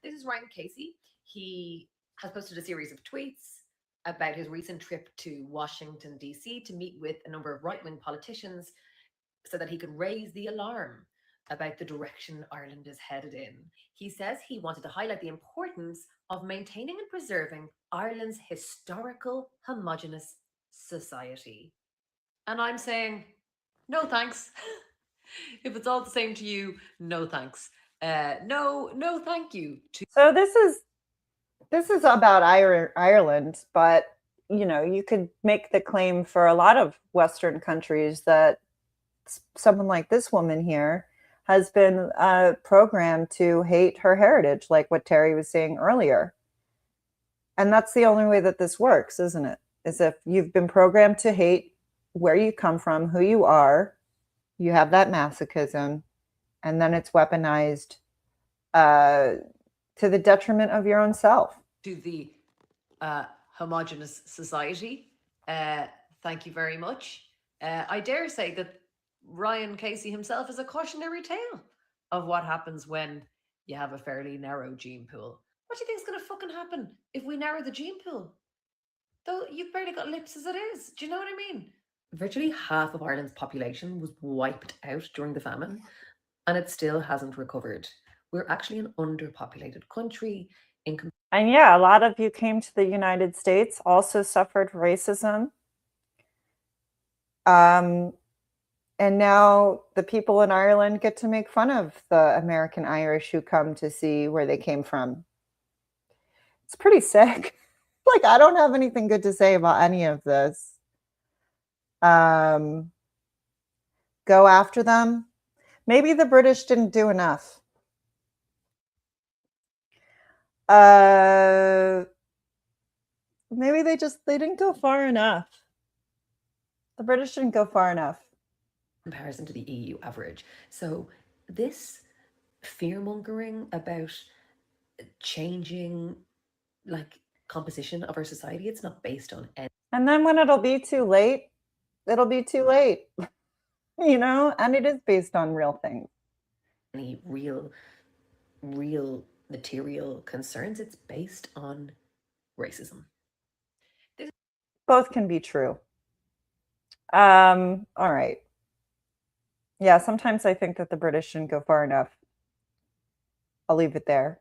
This is Ryan Casey. He has posted a series of tweets about his recent trip to Washington, D.C. to meet with a number of right-wing politicians so that he could raise the alarm about the direction Ireland is headed in. He says he wanted to highlight the importance of maintaining and preserving Ireland's historical homogenous society. And I'm saying, no thanks. If it's all the same to you, no thanks. No, thank you. So this is about Ireland, but you could make the claim for a lot of Western countries that someone like this woman here has been programmed to hate her heritage, like what Terry was saying earlier. And that's the only way that this works, isn't it? Is if you've been programmed to hate where you come from, who you are, you have that masochism, and then it's weaponized to the detriment of your own self. To the homogenous society. Thank you very much. I dare say that Ryan Casey himself is a cautionary tale of what happens when you have a fairly narrow gene pool. What do you think is going to fucking happen if we narrow the gene pool? Though you've barely got lips as it is. Do you know what I mean? Virtually half of Ireland's population was wiped out during the famine, and it still hasn't recovered. We're actually an underpopulated country. And yeah, a lot of you came to the United States, also suffered racism. And now the people in Ireland get to make fun of the American Irish who come to see where they came from. It's pretty sick. Like, I don't have anything good to say about any of this. Go after them. Maybe the British didn't do enough. Maybe they didn't go far enough. The British didn't go far enough. Comparison to the EU average. So this fear-mongering about changing composition of our society, it's not based on any. And then when it'll be too late, it'll be too late. And it is based on real things. Any real material concerns. It's based on racism. Both can be true. All right. Yeah, sometimes I think that the British didn't go far enough. I'll leave it there.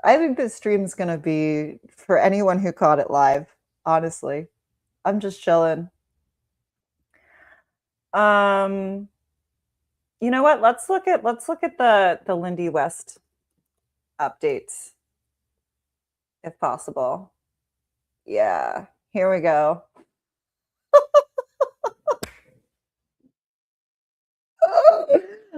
I think this stream is going to be for anyone who caught it live, honestly. I'm just chilling. You know what? Let's look at the Lindy West updates, if possible. Yeah, here we go.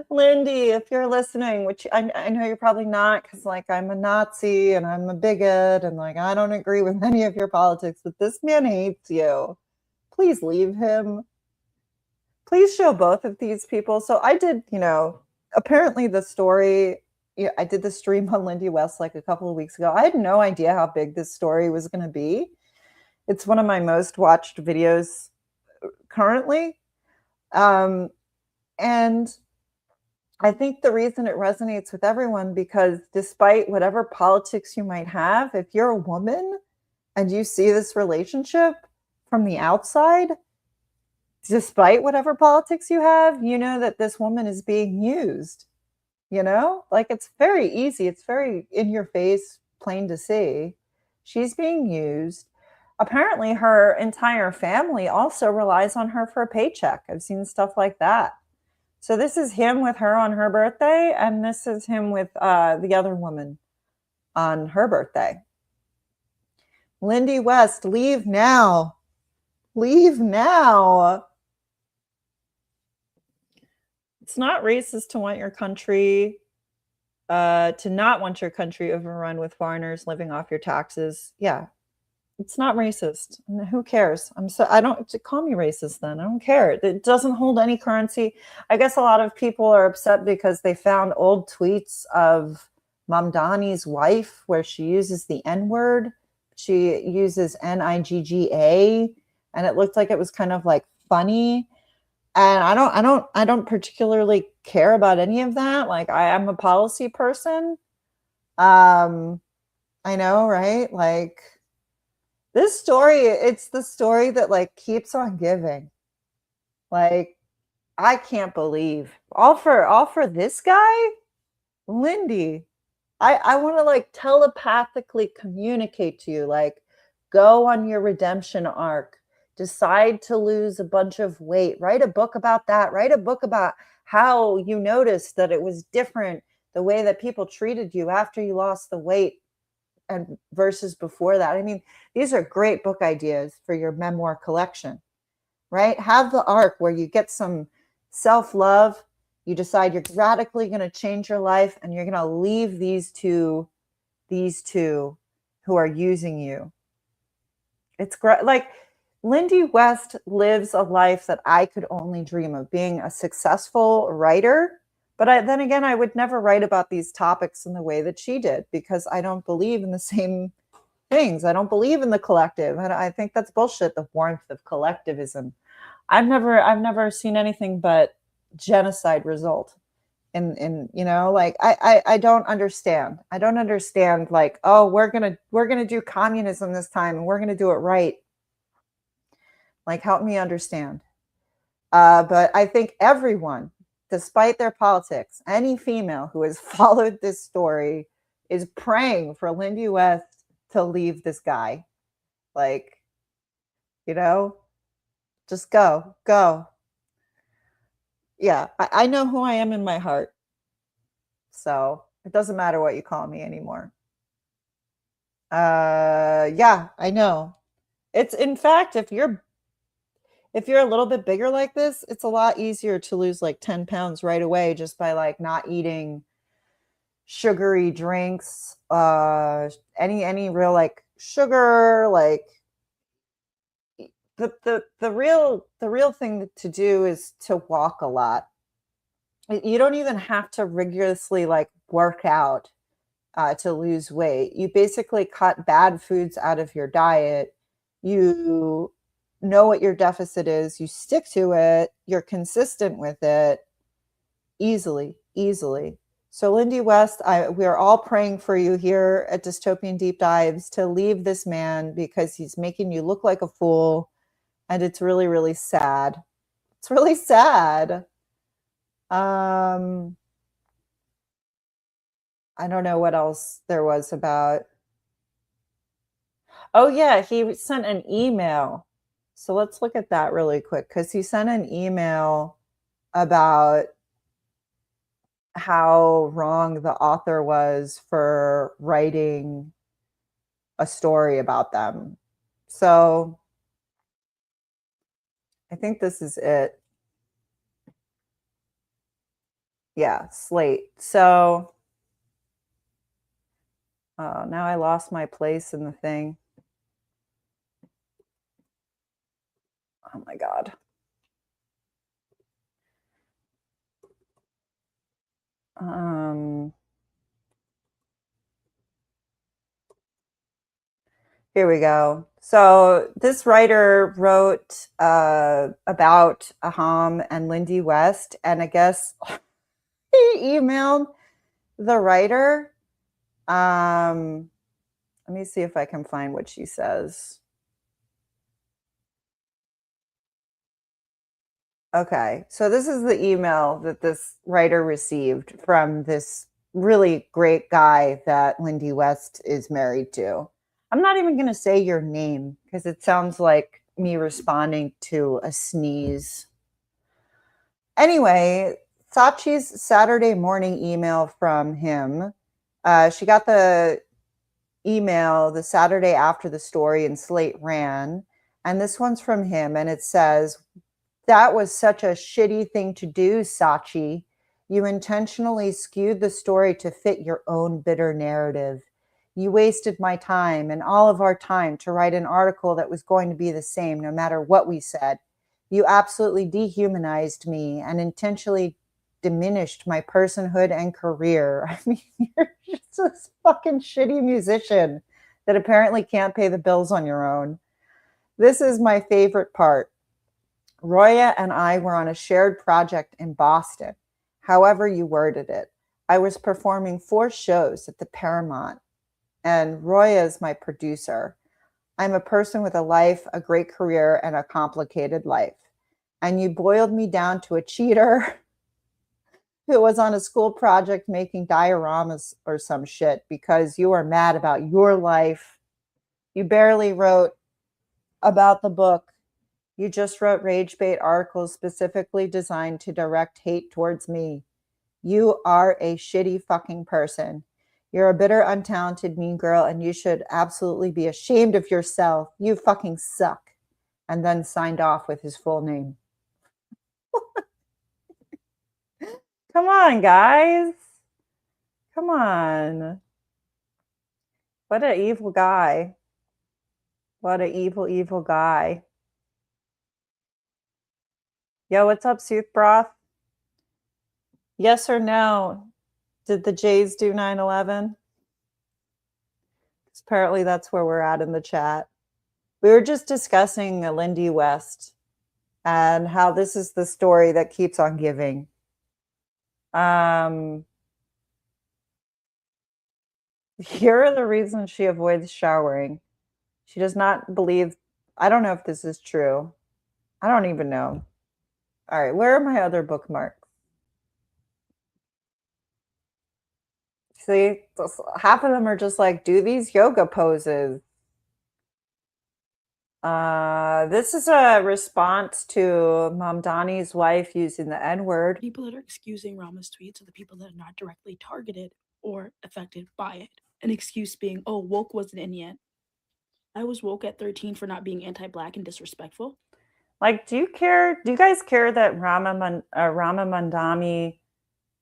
Lindy, if you're listening, which I know you're probably not, because I'm a Nazi and I'm a bigot and I don't agree with any of your politics, but this man hates you. Please leave him. Please show both of these people. So I did, apparently the story, I did the stream on Lindy West a couple of weeks ago. I had no idea how big this story was going to be. It's one of my most watched videos currently. And I think the reason it resonates with everyone, because despite whatever politics you might have, if you're a woman and you see this relationship from the outside, despite whatever politics you have, you know that this woman is being used. It's very easy. It's very in your face, plain to see. She's being used. Apparently, her entire family also relies on her for a paycheck. I've seen stuff like that. So this is him with her on her birthday, and this is him with the other woman on her birthday. Lindy West, leave now. Leave now. It's not racist to want your country, to not want your country overrun with foreigners living off your taxes. Yeah, it's not racist. Who cares? I don't call me racist then. I don't care. It doesn't hold any currency. I guess a lot of people are upset because they found old tweets of Mamdani's wife where she uses the N-word. She uses Nigga, and it looked like it was kind of funny. And I don't particularly care about any of that. I am a policy person. I know, right? This story, it's the story that keeps on giving. I can't believe all for this guy, Lindy. I want to like telepathically communicate to you, like, go on your redemption arc, decide to lose a bunch of weight, write a book about that, write a book about how you noticed that it was different the way that people treated you after you lost the weight and versus before that. I mean, these are great book ideas for your memoir collection, right? Have the arc where you get some self-love, you decide you're radically going to change your life, and you're going to leave these two who are using you. It's great. Like, Lindy West lives a life that I could only dream of, being a successful writer. But then again, I would never write about these topics in the way that she did, because I don't believe in the same things. I don't believe in the collective. And I think that's bullshit, the warmth of collectivism. I've never seen anything but genocide result in like, I don't understand. I don't understand, like, oh, we're gonna do communism this time and we're gonna do it right. Like, help me understand. But I think everyone, despite their politics, any female who has followed this story is praying for Lindy West to leave this guy. Like, just go. Yeah, I know who I am in my heart. So it doesn't matter what you call me anymore. Yeah, I know. It's, in fact, if you're a little bit bigger like this, it's a lot easier to lose like 10 pounds right away just by like not eating sugary drinks, any real like sugar, like the real thing to do is to walk a lot. You don't even have to rigorously like work out to lose weight. You basically cut bad foods out of your diet. You know what your deficit is. You stick to it. You're consistent with it. Easily. So Lindy West, we are all praying for you here at Dystopian Deep Dives to leave this man, because he's making you look like a fool. And it's really, really sad. It's really sad. I don't know what else there was about. Oh yeah, he sent an email. So let's look at that really quick, because he sent an email about how wrong the author was for writing a story about them. So I think this is it. Yeah, Slate. So now I lost my place in the thing. Oh my God. Here we go. So this writer wrote about Aham and Lindy West, and I guess he emailed the writer. Let me see if I can find what she says. Okay, so this is the email that this writer received from this really great guy that Lindy West is married to. I'm not even going to say your name because it sounds like me responding to a sneeze. Anyway, Sachi's Saturday morning email from him. She got the email the Saturday after the story in Slate ran, and this one's from him, and it says, "That was such a shitty thing to do, Sachi. You intentionally skewed the story to fit your own bitter narrative. You wasted my time and all of our time to write an article that was going to be the same no matter what we said. You absolutely dehumanized me and intentionally diminished my personhood and career." I mean, you're just a fucking shitty musician that apparently can't pay the bills on your own. This is my favorite part. "Roya and I were on a shared project in Boston. However you worded it. I was performing 4 shows at the Paramount, and Roya is my producer. I'm a person with a life, a great career, and a complicated life. and you boiled me down to a cheater who was on a school project making dioramas or some shit because you are mad about your life. You barely wrote about the book. You just wrote rage bait articles specifically designed to direct hate towards me. You are a shitty fucking person. You're a bitter, untalented, mean girl, and you should absolutely be ashamed of yourself. You fucking suck. And then signed off with his full name. Come on, guys. Come on. What an evil guy. What an evil, evil guy. Yo, what's up, Sooth Broth? Yes or no? Did the Jays do 9/11? Apparently that's where we're at in the chat. We were just discussing Lindy West and how this is the story that keeps on giving. Here are the reasons she avoids showering. She does not believe, I don't know if this is true. I don't even know. All right, where are my other bookmarks? See, half of them are just like, do these yoga poses. This is a response to Mamdani's wife using the N-word. People that are excusing Rama's tweets are the people that are not directly targeted or affected by it. An excuse being, oh, woke wasn't in yet. I was woke at 13 for not being anti-black and disrespectful. Like, do you guys care that Rama Mandani,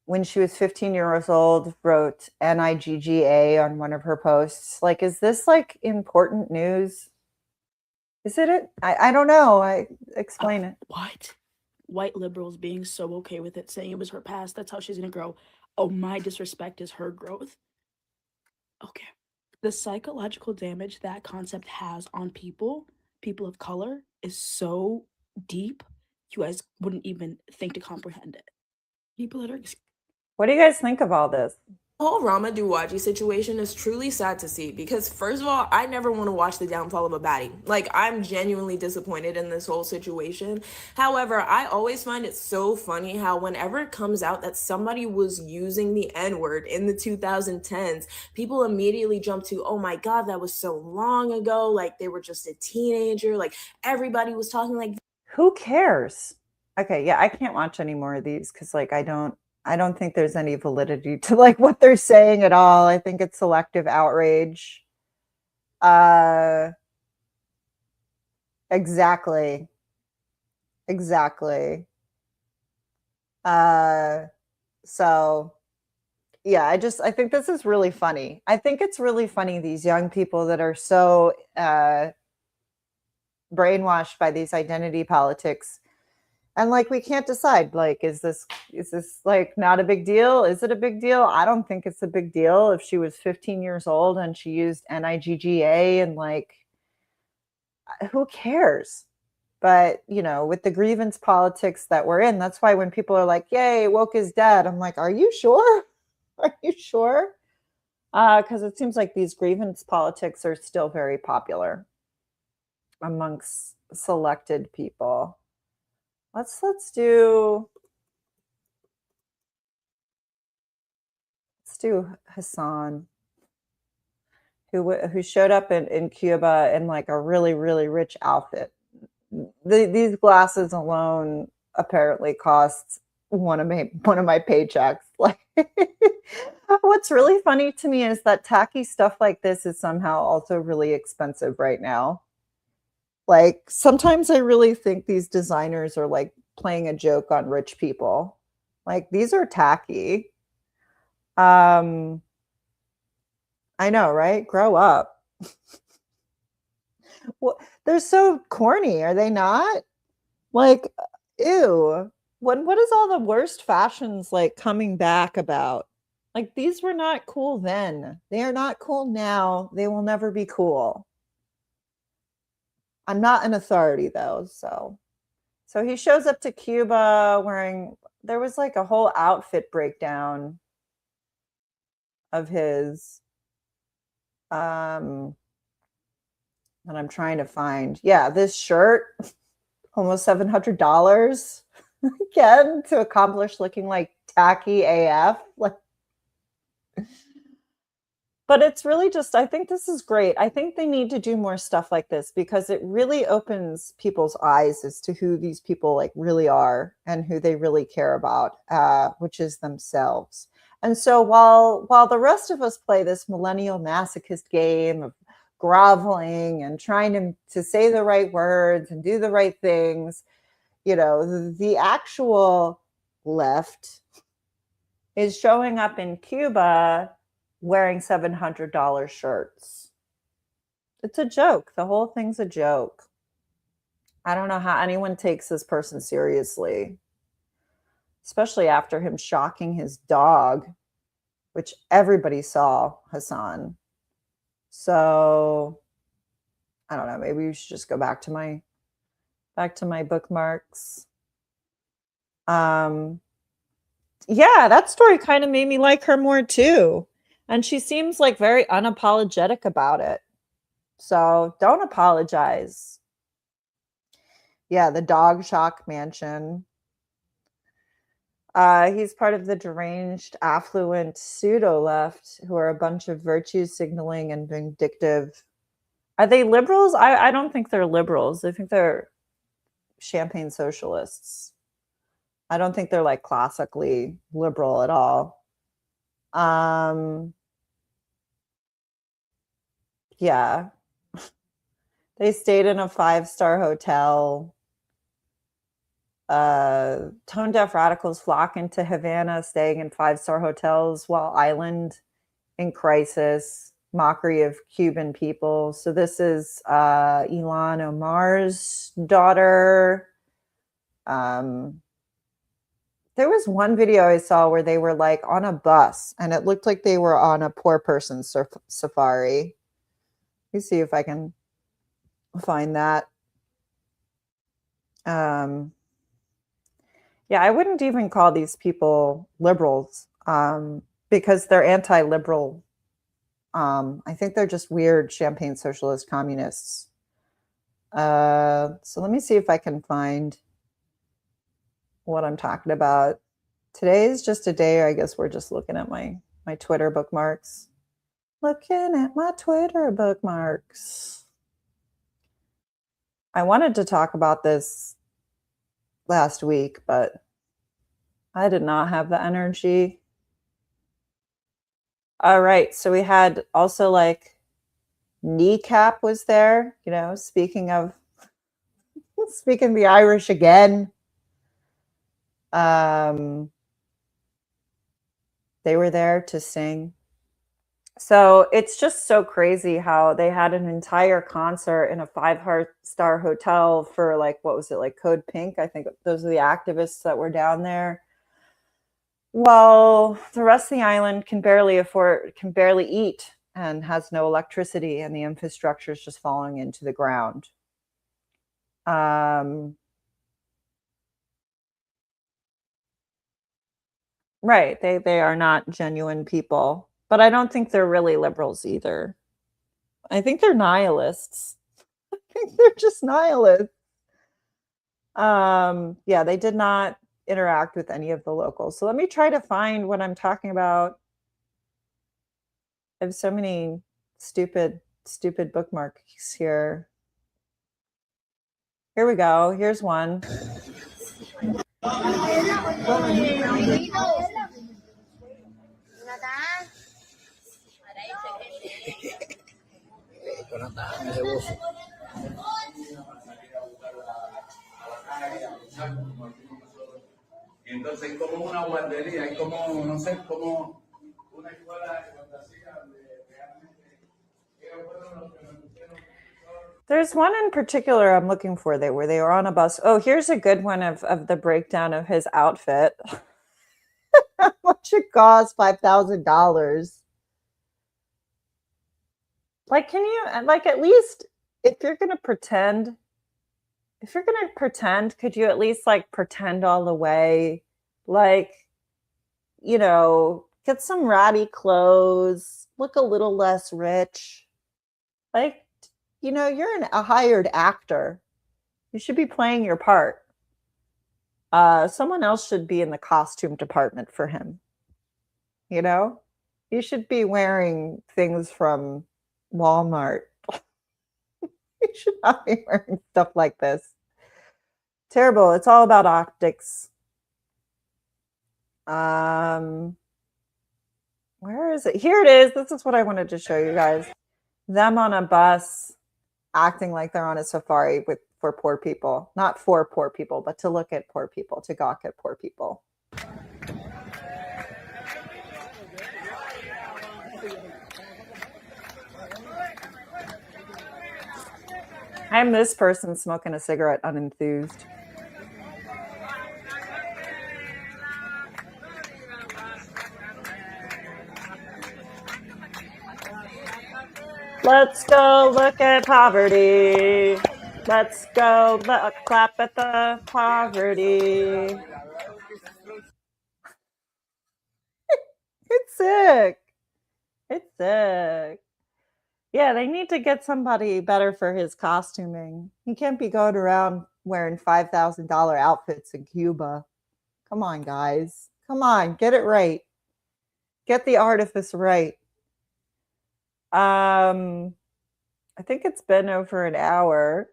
when she was 15 years old, wrote NIGGA on one of her posts? Like, is this like important news? Is it? I don't know. Explain it. What? White liberals being so okay with it, saying it was her past, that's how she's gonna grow. Oh, my disrespect is her growth. Okay. The psychological damage that concept has on people of color, is so deep, you guys wouldn't even think to comprehend it. People that are... What do you guys think of all this? The whole Rama Duwaji situation is truly sad to see because, first of all, I never want to watch the downfall of a baddie. Like, I'm genuinely disappointed in this whole situation. However, I always find it so funny how whenever it comes out that somebody was using the N-word in the 2010s, people immediately jump to, oh my God, that was so long ago. Like, they were just a teenager. Like, everybody was talking like... Who cares? Okay, yeah, I can't watch any more of these because, like, I don't think there's any validity to like what they're saying at all. I think it's selective outrage. Exactly. So yeah, I think this is really funny. I think it's really funny, these young people that are so brainwashed by these identity politics. And like, we can't decide, like, is this like not a big deal? Is it a big deal? I don't think it's a big deal if she was 15 years old and she used NIGGA, and like, who cares? But, you know, with the grievance politics that we're in, that's why when people are like, yay, woke is dead, I'm like, are you sure? Are you sure? Because it seems like these grievance politics are still very popular amongst selected people. Let's do Hassan, who showed up in Cuba in like a really, really rich outfit. These glasses alone apparently cost one of my paychecks. Like, what's really funny to me is that tacky stuff like this is somehow also really expensive right now. Like, sometimes I really think these designers are like playing a joke on rich people. Like, these are tacky. I know, right? Grow up. Well, they're so corny, are they not? Like, ew. What is all the worst fashions like coming back about? Like, these were not cool then. They are not cool now. They will never be cool. I'm not an authority though, so he shows up to Cuba wearing, there was like a whole outfit breakdown of his that I'm trying to find. Yeah, this shirt. almost $700 again to accomplish looking like tacky AF. Like, but it's really just, I think this is great. I think they need to do more stuff like this because it really opens people's eyes as to who these people like really are and who they really care about, which is themselves. And so while the rest of us play this millennial masochist game of groveling and trying to say the right words and do the right things, you know, the actual left is showing up in Cuba wearing $700 shirts. It's a joke. The whole thing's a joke. I don't know how anyone takes this person seriously, especially after him shocking his dog, which everybody saw, Hassan. So I don't know, maybe we should just go back to my bookmarks. Yeah, that story kind of made me like her more too. And she seems like very unapologetic about it. So don't apologize. Yeah, the dog shock mansion. He's part of the deranged, affluent pseudo-left who are a bunch of virtue signaling and vindictive. Are they liberals? I don't think they're liberals. I think they're champagne socialists. I don't think they're like classically liberal at all. Yeah. They stayed in a 5-star hotel. Tone deaf radicals flock into Havana, staying in 5-star hotels while island in crisis, mockery of Cuban people. So this is Ilhan Omar's daughter. There was one video I saw where they were like on a bus and it looked like they were on a poor person's safari. Let me see if I can find that. Yeah, I wouldn't even call these people liberals because they're anti-liberal. I think they're just weird champagne socialist communists. So let me see if I can find what I'm talking about. Today is just a day, I guess we're just looking at my Twitter bookmarks. Looking at my Twitter bookmarks. I wanted to talk about this last week, but I did not have the energy. All right, so we had also like Kneecap was there, you know, speaking the Irish again. They were there to sing. So it's just so crazy how they had an entire concert in a 5-star hotel for like, what was it, like Code Pink? I think those are the activists that were down there. Well, the rest of the island can barely eat and has no electricity, and the infrastructure is just falling into the ground. Right. They are not genuine people, but I don't think they're really liberals either. I think they're nihilists. I think they're just nihilists. Yeah, they did not interact with any of the locals. So let me try to find what I'm talking about. I have so many stupid bookmarks here. Here we go. Here's one. Entonces, como una guardería, es como, no sé, como una escuela de fantasía donde realmente ellos fueron los que me pusieron. There's one in particular I'm looking for where they were on a bus. Oh, here's a good one of the breakdown of his outfit. How much it cost? $5,000. Like, can you, like, at least if you're gonna pretend, could you at least like pretend all the way? Like, you know, get some ratty clothes, look a little less rich. Like, you know, you're a hired actor. You should be playing your part. Someone else should be in the costume department for him. You know? You should be wearing things from Walmart. You should not be wearing stuff like this. Terrible. It's all about optics. Where is it? Here it is. This is what I wanted to show you guys. Them on a bus acting like they're on a safari for poor people. Not for poor people, but to look at poor people, to gawk at poor people. I'm this person smoking a cigarette unenthused. Let's go look at poverty. Let's go clap at the poverty. It's sick. It's sick. Yeah, they need to get somebody better for his costuming. He can't be going around wearing $5,000 outfits in Cuba. Come on, guys. Come on, get it right. Get the artifice right. I think it's been over an hour.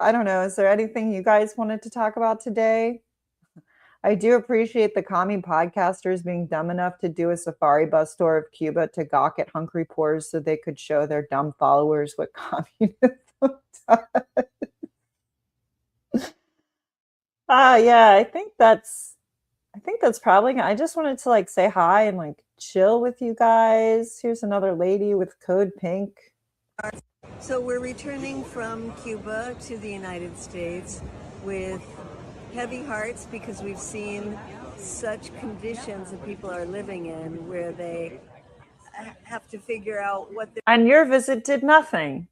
I don't know. Is there anything you guys wanted to talk about today? I do appreciate the commie podcasters being dumb enough to do a safari bus tour of Cuba to gawk at hungry poors so they could show their dumb followers what communism does. Yeah, I think that's probably, I just wanted to like say hi and like chill with you guys. Here's another lady with code pink. So we're returning from Cuba to the United States with heavy hearts because we've seen such conditions that people are living in where they have to figure out what they're... And your visit did nothing.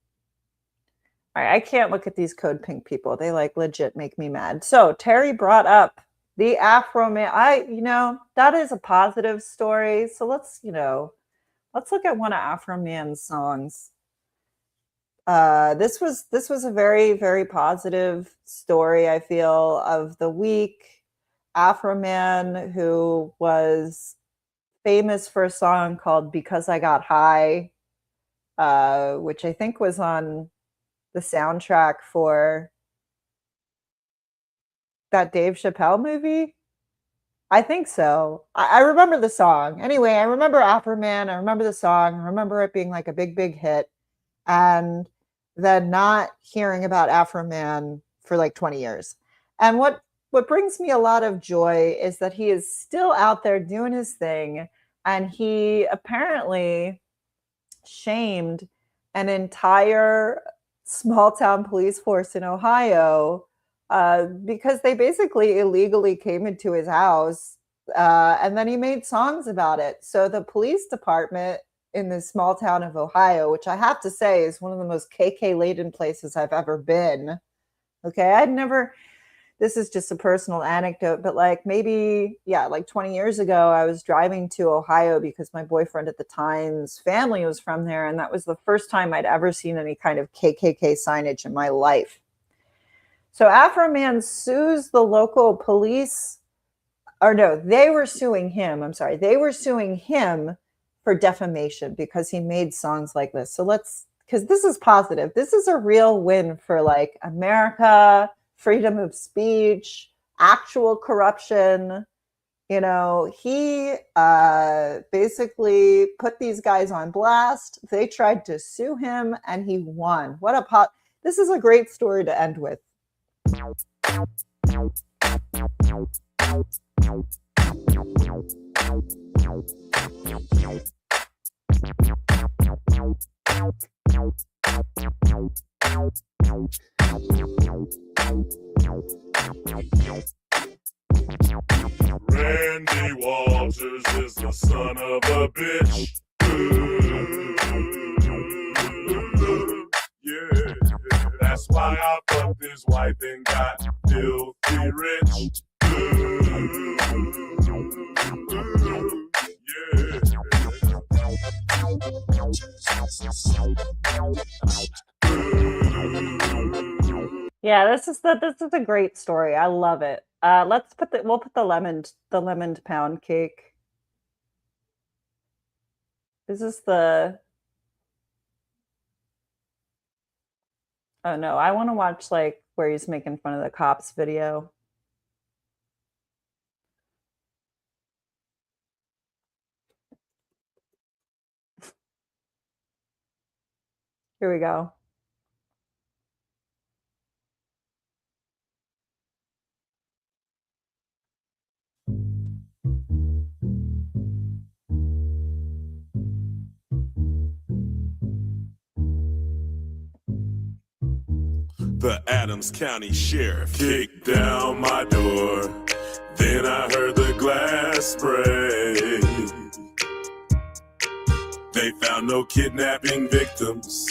All right, I can't look at these code pink people. They like legit make me mad. So Terry brought up the Afro Man. That is a positive story. So let's look at one of Afro Man's songs. This was a very, very positive story, I feel, of the week. Afro Man, who was famous for a song called Because I Got High, which I think was on the soundtrack for that Dave Chappelle movie. I think so. I remember the song. Anyway, I remember Afro Man. I remember the song. I remember it being like a big, big hit. And then not hearing about Afro Man for like 20 years. And what brings me a lot of joy is that he is still out there doing his thing. And he apparently shamed an entire small town police force in Ohio because they basically illegally came into his house. And then he made songs about it. So the police department in this small town of Ohio, which I have to say is one of the most KK-laden places I've ever been. Okay, this is just a personal anecdote, but like maybe, like 20 years ago, I was driving to Ohio because my boyfriend at the time's family was from there. And that was the first time I'd ever seen any kind of KKK signage in my life. So Afro Man sues the local police, or no, they were suing him. I'm sorry. They were suing him for defamation because he made songs like this. So because this is positive. This is a real win for like America, freedom of speech, actual corruption. He basically put these guys on blast. They tried to sue him and he won. This is a great story to end with. Randy Walters is the son of a bitch. Yeah, that's why I fucked his wife and got filthy rich. Yeah. Yeah, this is a great story. I love it. We'll put the lemon pound cake. Is this the Oh no, I want to watch like where he's making fun of the cops video. Here we go. The Adams County Sheriff kicked down my door. Then I heard the glass spray. They found no kidnapping victims,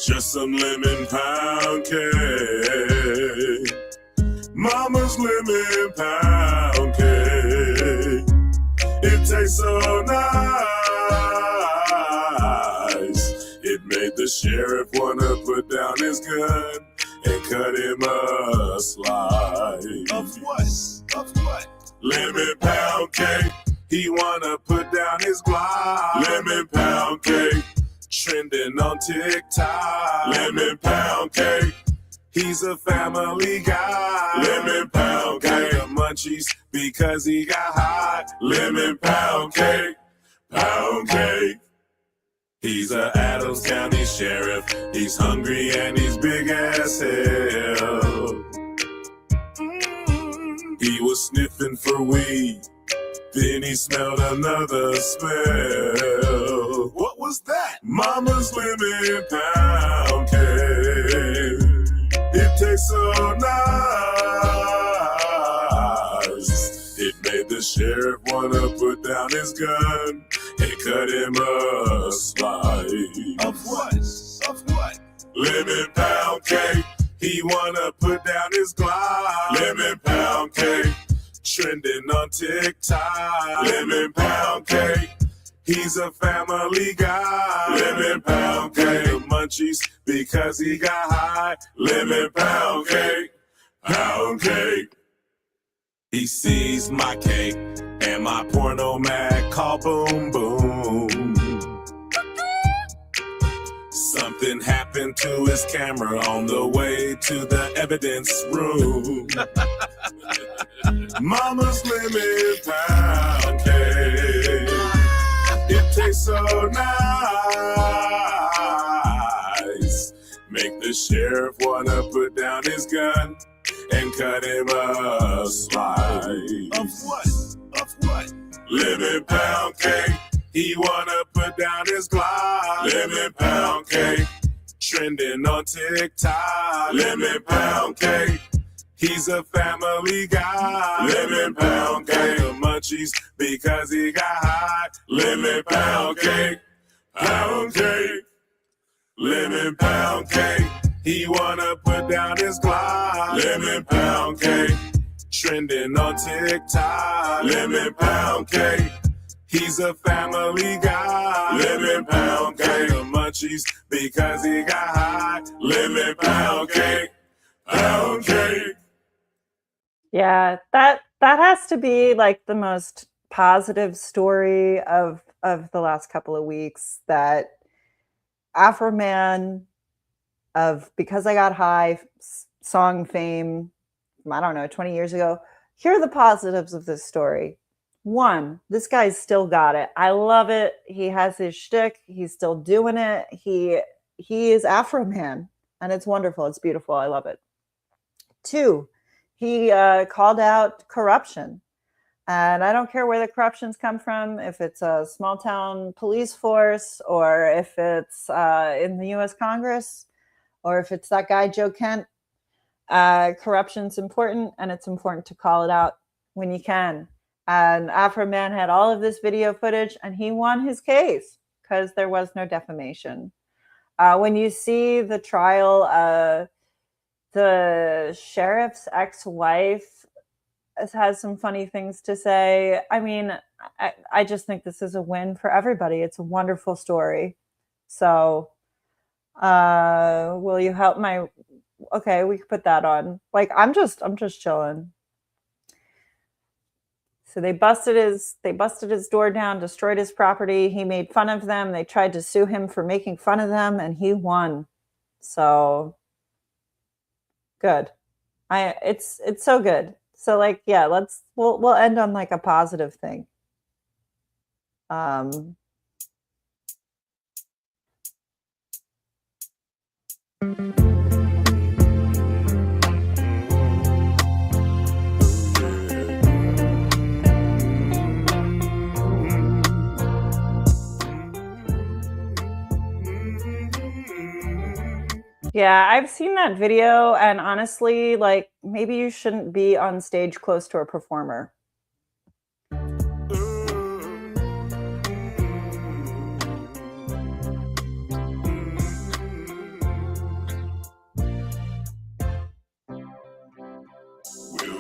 just some lemon pound cake. Mama's lemon pound cake. It tastes so nice. It made the sheriff wanna put down his gun and cut him a slice. Of what? Of what? Lemon pound cake. He wanna put down his glide. Lemon pound cake. Trending on TikTok. Lemon pound cake. He's a family guy. Lemon pound cake. The munchies because he got high. Lemon pound cake. Pound cake. He's a Adams County Sheriff. He's hungry and he's big as hell. He was sniffing for weed. Then he smelled another smell. What was that? Mama's lemon pound cake. It tastes so nice. It made the sheriff wanna put down his gun and cut him a slice. Of what? Of what? Lemon pound cake. He wanna put down his glide. Lemon pound cake. Trending on TikTok. Lemon pound cake. He's a family guy. Lemon pound cake. The munchies because he got high. Lemon pound cake. Pound cake. He sees my cake and my porno mag call boom boom. Something happened to his camera on the way to the evidence room. Mama's lemon pound cake. It tastes so nice. Make the sheriff wanna put down his gun and cut him a slice. Of what? Of what? Lemon pound cake. He wanna put down his glide. Lemon pound cake. Trending on TikTok. Lemon pound cake. He's a family guy. Lemon pound cake. The munchies because he got high. Lemon pound cake. Pound cake. Lemon pound cake. He wanna put down his glide. Lemon pound cake. Trending on TikTok. Lemon pound cake. He's a family guy. Lemon pound cake. The munchies because he got high. Lemon pound cake. Pound cake. Yeah, that has to be like the most positive story of the last couple of weeks, that Afro Man of Because I Got High song fame, I don't know, 20 years ago. Here are the positives of this story. One, this guy's still got it. I love it. He has his shtick. He's still doing it. He is Afro Man, and it's wonderful. It's beautiful. I love it. Two, he called out corruption. And I don't care where the corruptions come from, if it's a small town police force, or if it's in the US Congress, or if it's that guy, Joe Kent. Corruption's important, and it's important to call it out when you can. And Afro Man had all of this video footage, and he won his case because there was no defamation. When you see the trial, the sheriff's ex-wife has some funny things to say. I mean, I just think this is a win for everybody. It's a wonderful story. So will you help my okay, we could put that on. Like, I'm just chilling. So they busted his door down, destroyed his property. He made fun of them. They tried to sue him for making fun of them, and he won. So good. It's so good. So like, yeah, we'll end on like a positive thing. Yeah, I've seen that video, and honestly, like, maybe you shouldn't be on stage close to a performer. Will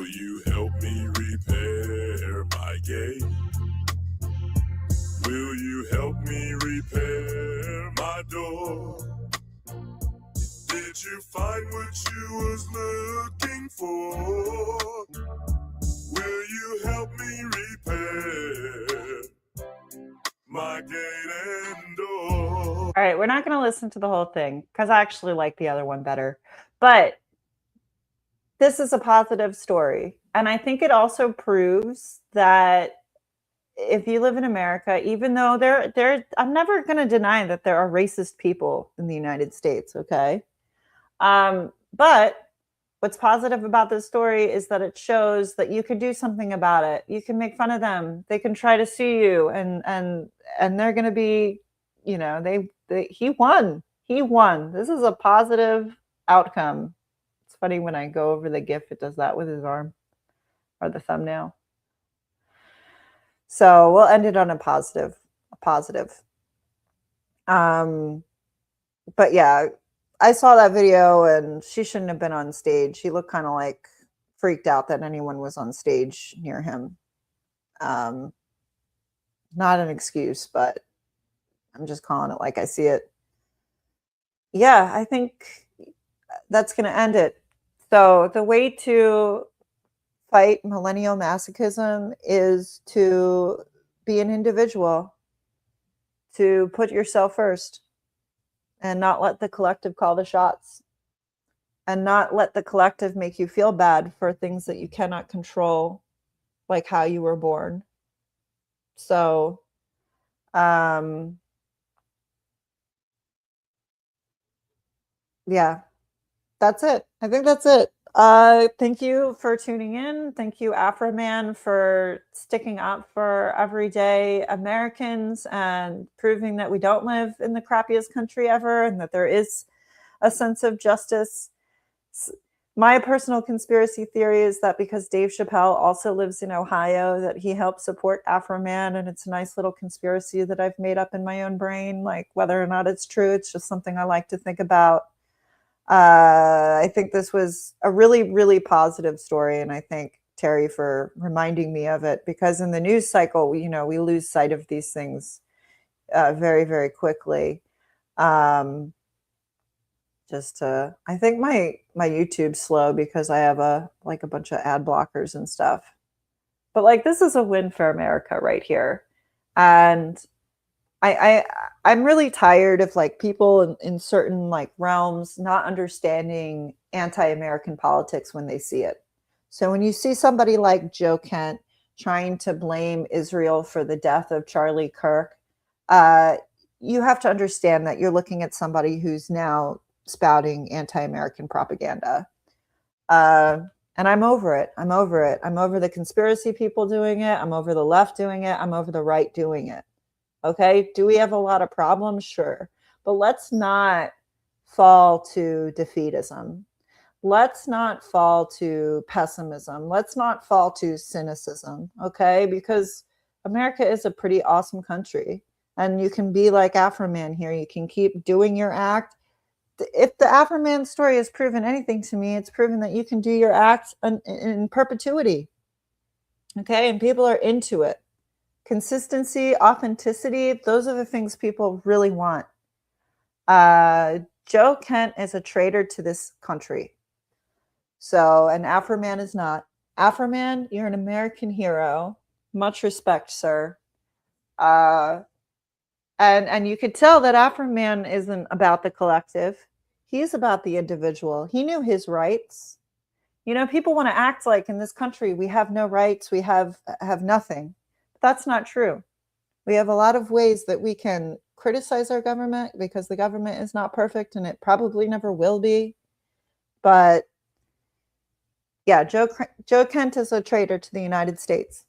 you help me repair my gate? Will you help me repair my door? Did you find what you was looking for? Will you help me repair my gate and door? All right, we're not going to listen to the whole thing because I actually like the other one better. But this is a positive story. And I think it also proves that if you live in America, even though I'm never going to deny that there are racist people in the United States, okay? But what's positive about this story is that it shows that you can do something about it. You can make fun of them. They can try to sue you, and they're going to be, you know, he won. He won. This is a positive outcome. It's funny when I go over the GIF, it does that with his arm or the thumbnail. So we'll end it on a positive. But yeah, I saw that video, and she shouldn't have been on stage. She looked kind of like freaked out that anyone was on stage near him. Not an excuse, but I'm just calling it like I see it. Yeah, I think that's going to end it. So the way to fight millennial masochism is to be an individual, to put yourself first, and not let the collective call the shots, and not let the collective make you feel bad for things that you cannot control, like how you were born. So, yeah, that's it. I think that's it. Thank you for tuning in. Thank you, Afro Man, for sticking up for everyday Americans and proving that we don't live in the crappiest country ever, and that there is a sense of justice. My personal conspiracy theory is that because Dave Chappelle also lives in Ohio, that he helped support Afro Man, and it's a nice little conspiracy that I've made up in my own brain. Like, whether or not it's true, it's just something I like to think about. I think this was a really, really positive story, and I thank Terry for reminding me of it, because in the news cycle, we lose sight of these things very, very quickly. I think my YouTube's slow because I have a bunch of ad blockers and stuff. But like, this is a win for America right here. And I'm really tired of like people in certain like realms not understanding anti-American politics when they see it. So when you see somebody like Joe Kent trying to blame Israel for the death of Charlie Kirk, you have to understand that you're looking at somebody who's now spouting anti-American propaganda. And I'm over it. I'm over the conspiracy people doing it. I'm over the left doing it. I'm over the right doing it. Okay. Do we have a lot of problems? Sure. But let's not fall to defeatism. Let's not fall to pessimism. Let's not fall to cynicism. Okay. Because America is a pretty awesome country. And you can be like Afro Man here. You can keep doing your act. If the Afro Man story has proven anything to me, it's proven that you can do your act in perpetuity. Okay. And people are into it. Consistency, authenticity, those are the things people really want. Joe Kent is a traitor to this country. So an Afro-Man is not. Afro-Man, you're an American hero. Much respect, sir. And you could tell that Afro-Man isn't about the collective. He's about the individual. He knew his rights. You know, people want to act like in this country we have no rights, we have nothing. But that's not true. We have a lot of ways that we can criticize our government because the government is not perfect and it probably never will be. But yeah, Joe Kent is a traitor to the United States.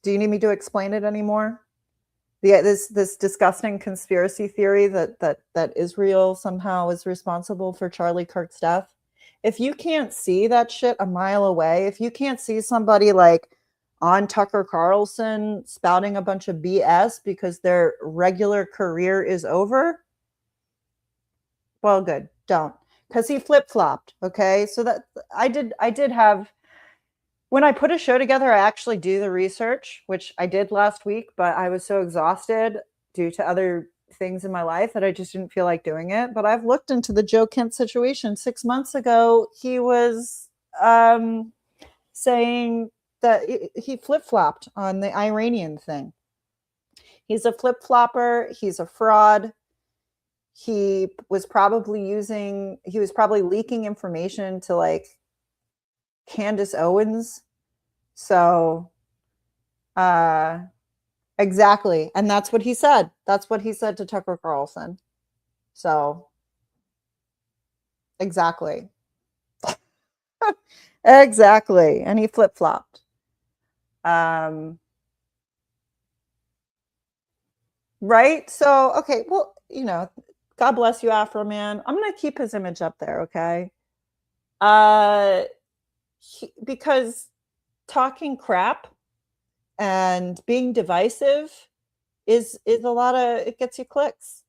Do you need me to explain it anymore? This disgusting conspiracy theory that Israel somehow is responsible for Charlie Kirk's death. If you can't see that shit a mile away, if you can't see somebody like on Tucker Carlson spouting a bunch of BS because their regular career is over, well, good, don't. Because he flip-flopped, okay? So that I did have, when I put a show together, I actually do the research, which I did last week, but I was so exhausted due to other things in my life that I just didn't feel like doing it. But I've looked into the Joe Kent situation. 6 months ago, he was saying that he flip-flopped on the Iranian thing. He's a flip-flopper. He's a fraud. He was probably leaking information to like Candace Owens. So exactly. And that's what he said. That's what he said to Tucker Carlson. So exactly. Exactly. And he flip-flopped. Right? So, okay, well, you know, God bless you, Afro Man. I'm going to keep his image up there, okay? Because talking crap and being divisive is a lot of, it gets you clicks.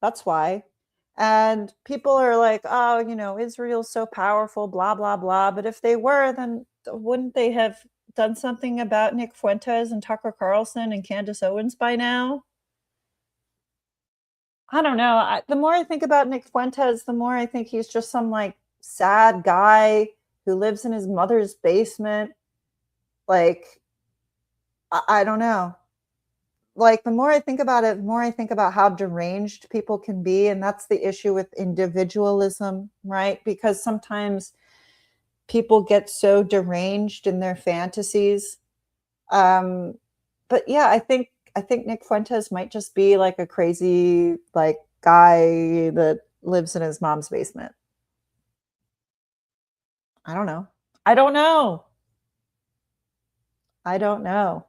That's why. And people are like, oh, you know, Israel's so powerful, blah, blah, blah. But if they were, then wouldn't they have done something about Nick Fuentes and Tucker Carlson and Candace Owens by now? I don't know. The more I think about Nick Fuentes, the more I think he's just some like sad guy who lives in his mother's basement. Like, I don't know. Like, the more I think about it, the more I think about how deranged people can be. And that's the issue with individualism, right? Because sometimes people get so deranged in their fantasies. But yeah, I think Nick Fuentes might just be like a crazy like guy that lives in his mom's basement. I don't know. I don't know. I don't know.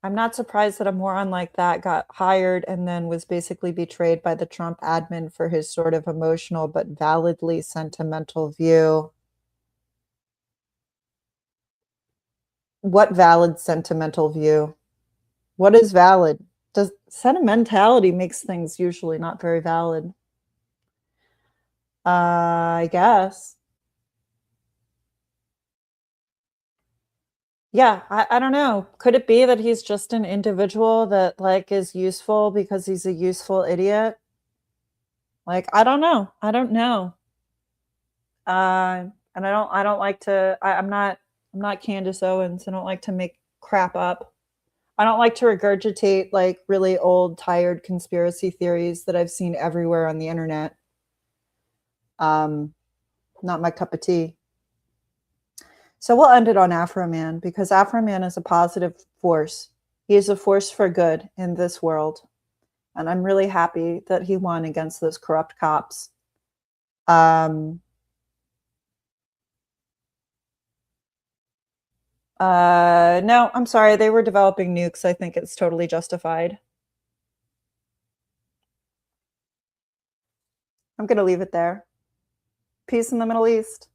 I'm not surprised that a moron like that got hired and then was basically betrayed by the Trump admin for his sort of emotional but validly sentimental view. What valid sentimental view? What is valid? Does sentimentality makes things usually not very valid? I guess. Yeah, I don't know. Could it be that he's just an individual that like is useful because he's a useful idiot? Like, I don't know. I don't know. And I don't like to, I'm not Candace Owens. I don't like to make crap up. I don't like to regurgitate like really old, tired conspiracy theories that I've seen everywhere on the internet. Not my cup of tea. So we'll end it on Afro Man because Afro Man is a positive force. He is a force for good in this world. And I'm really happy that he won against those corrupt cops. No, I'm sorry. They were developing nukes. I think it's totally justified. I'm going to leave it there. Peace in the Middle East.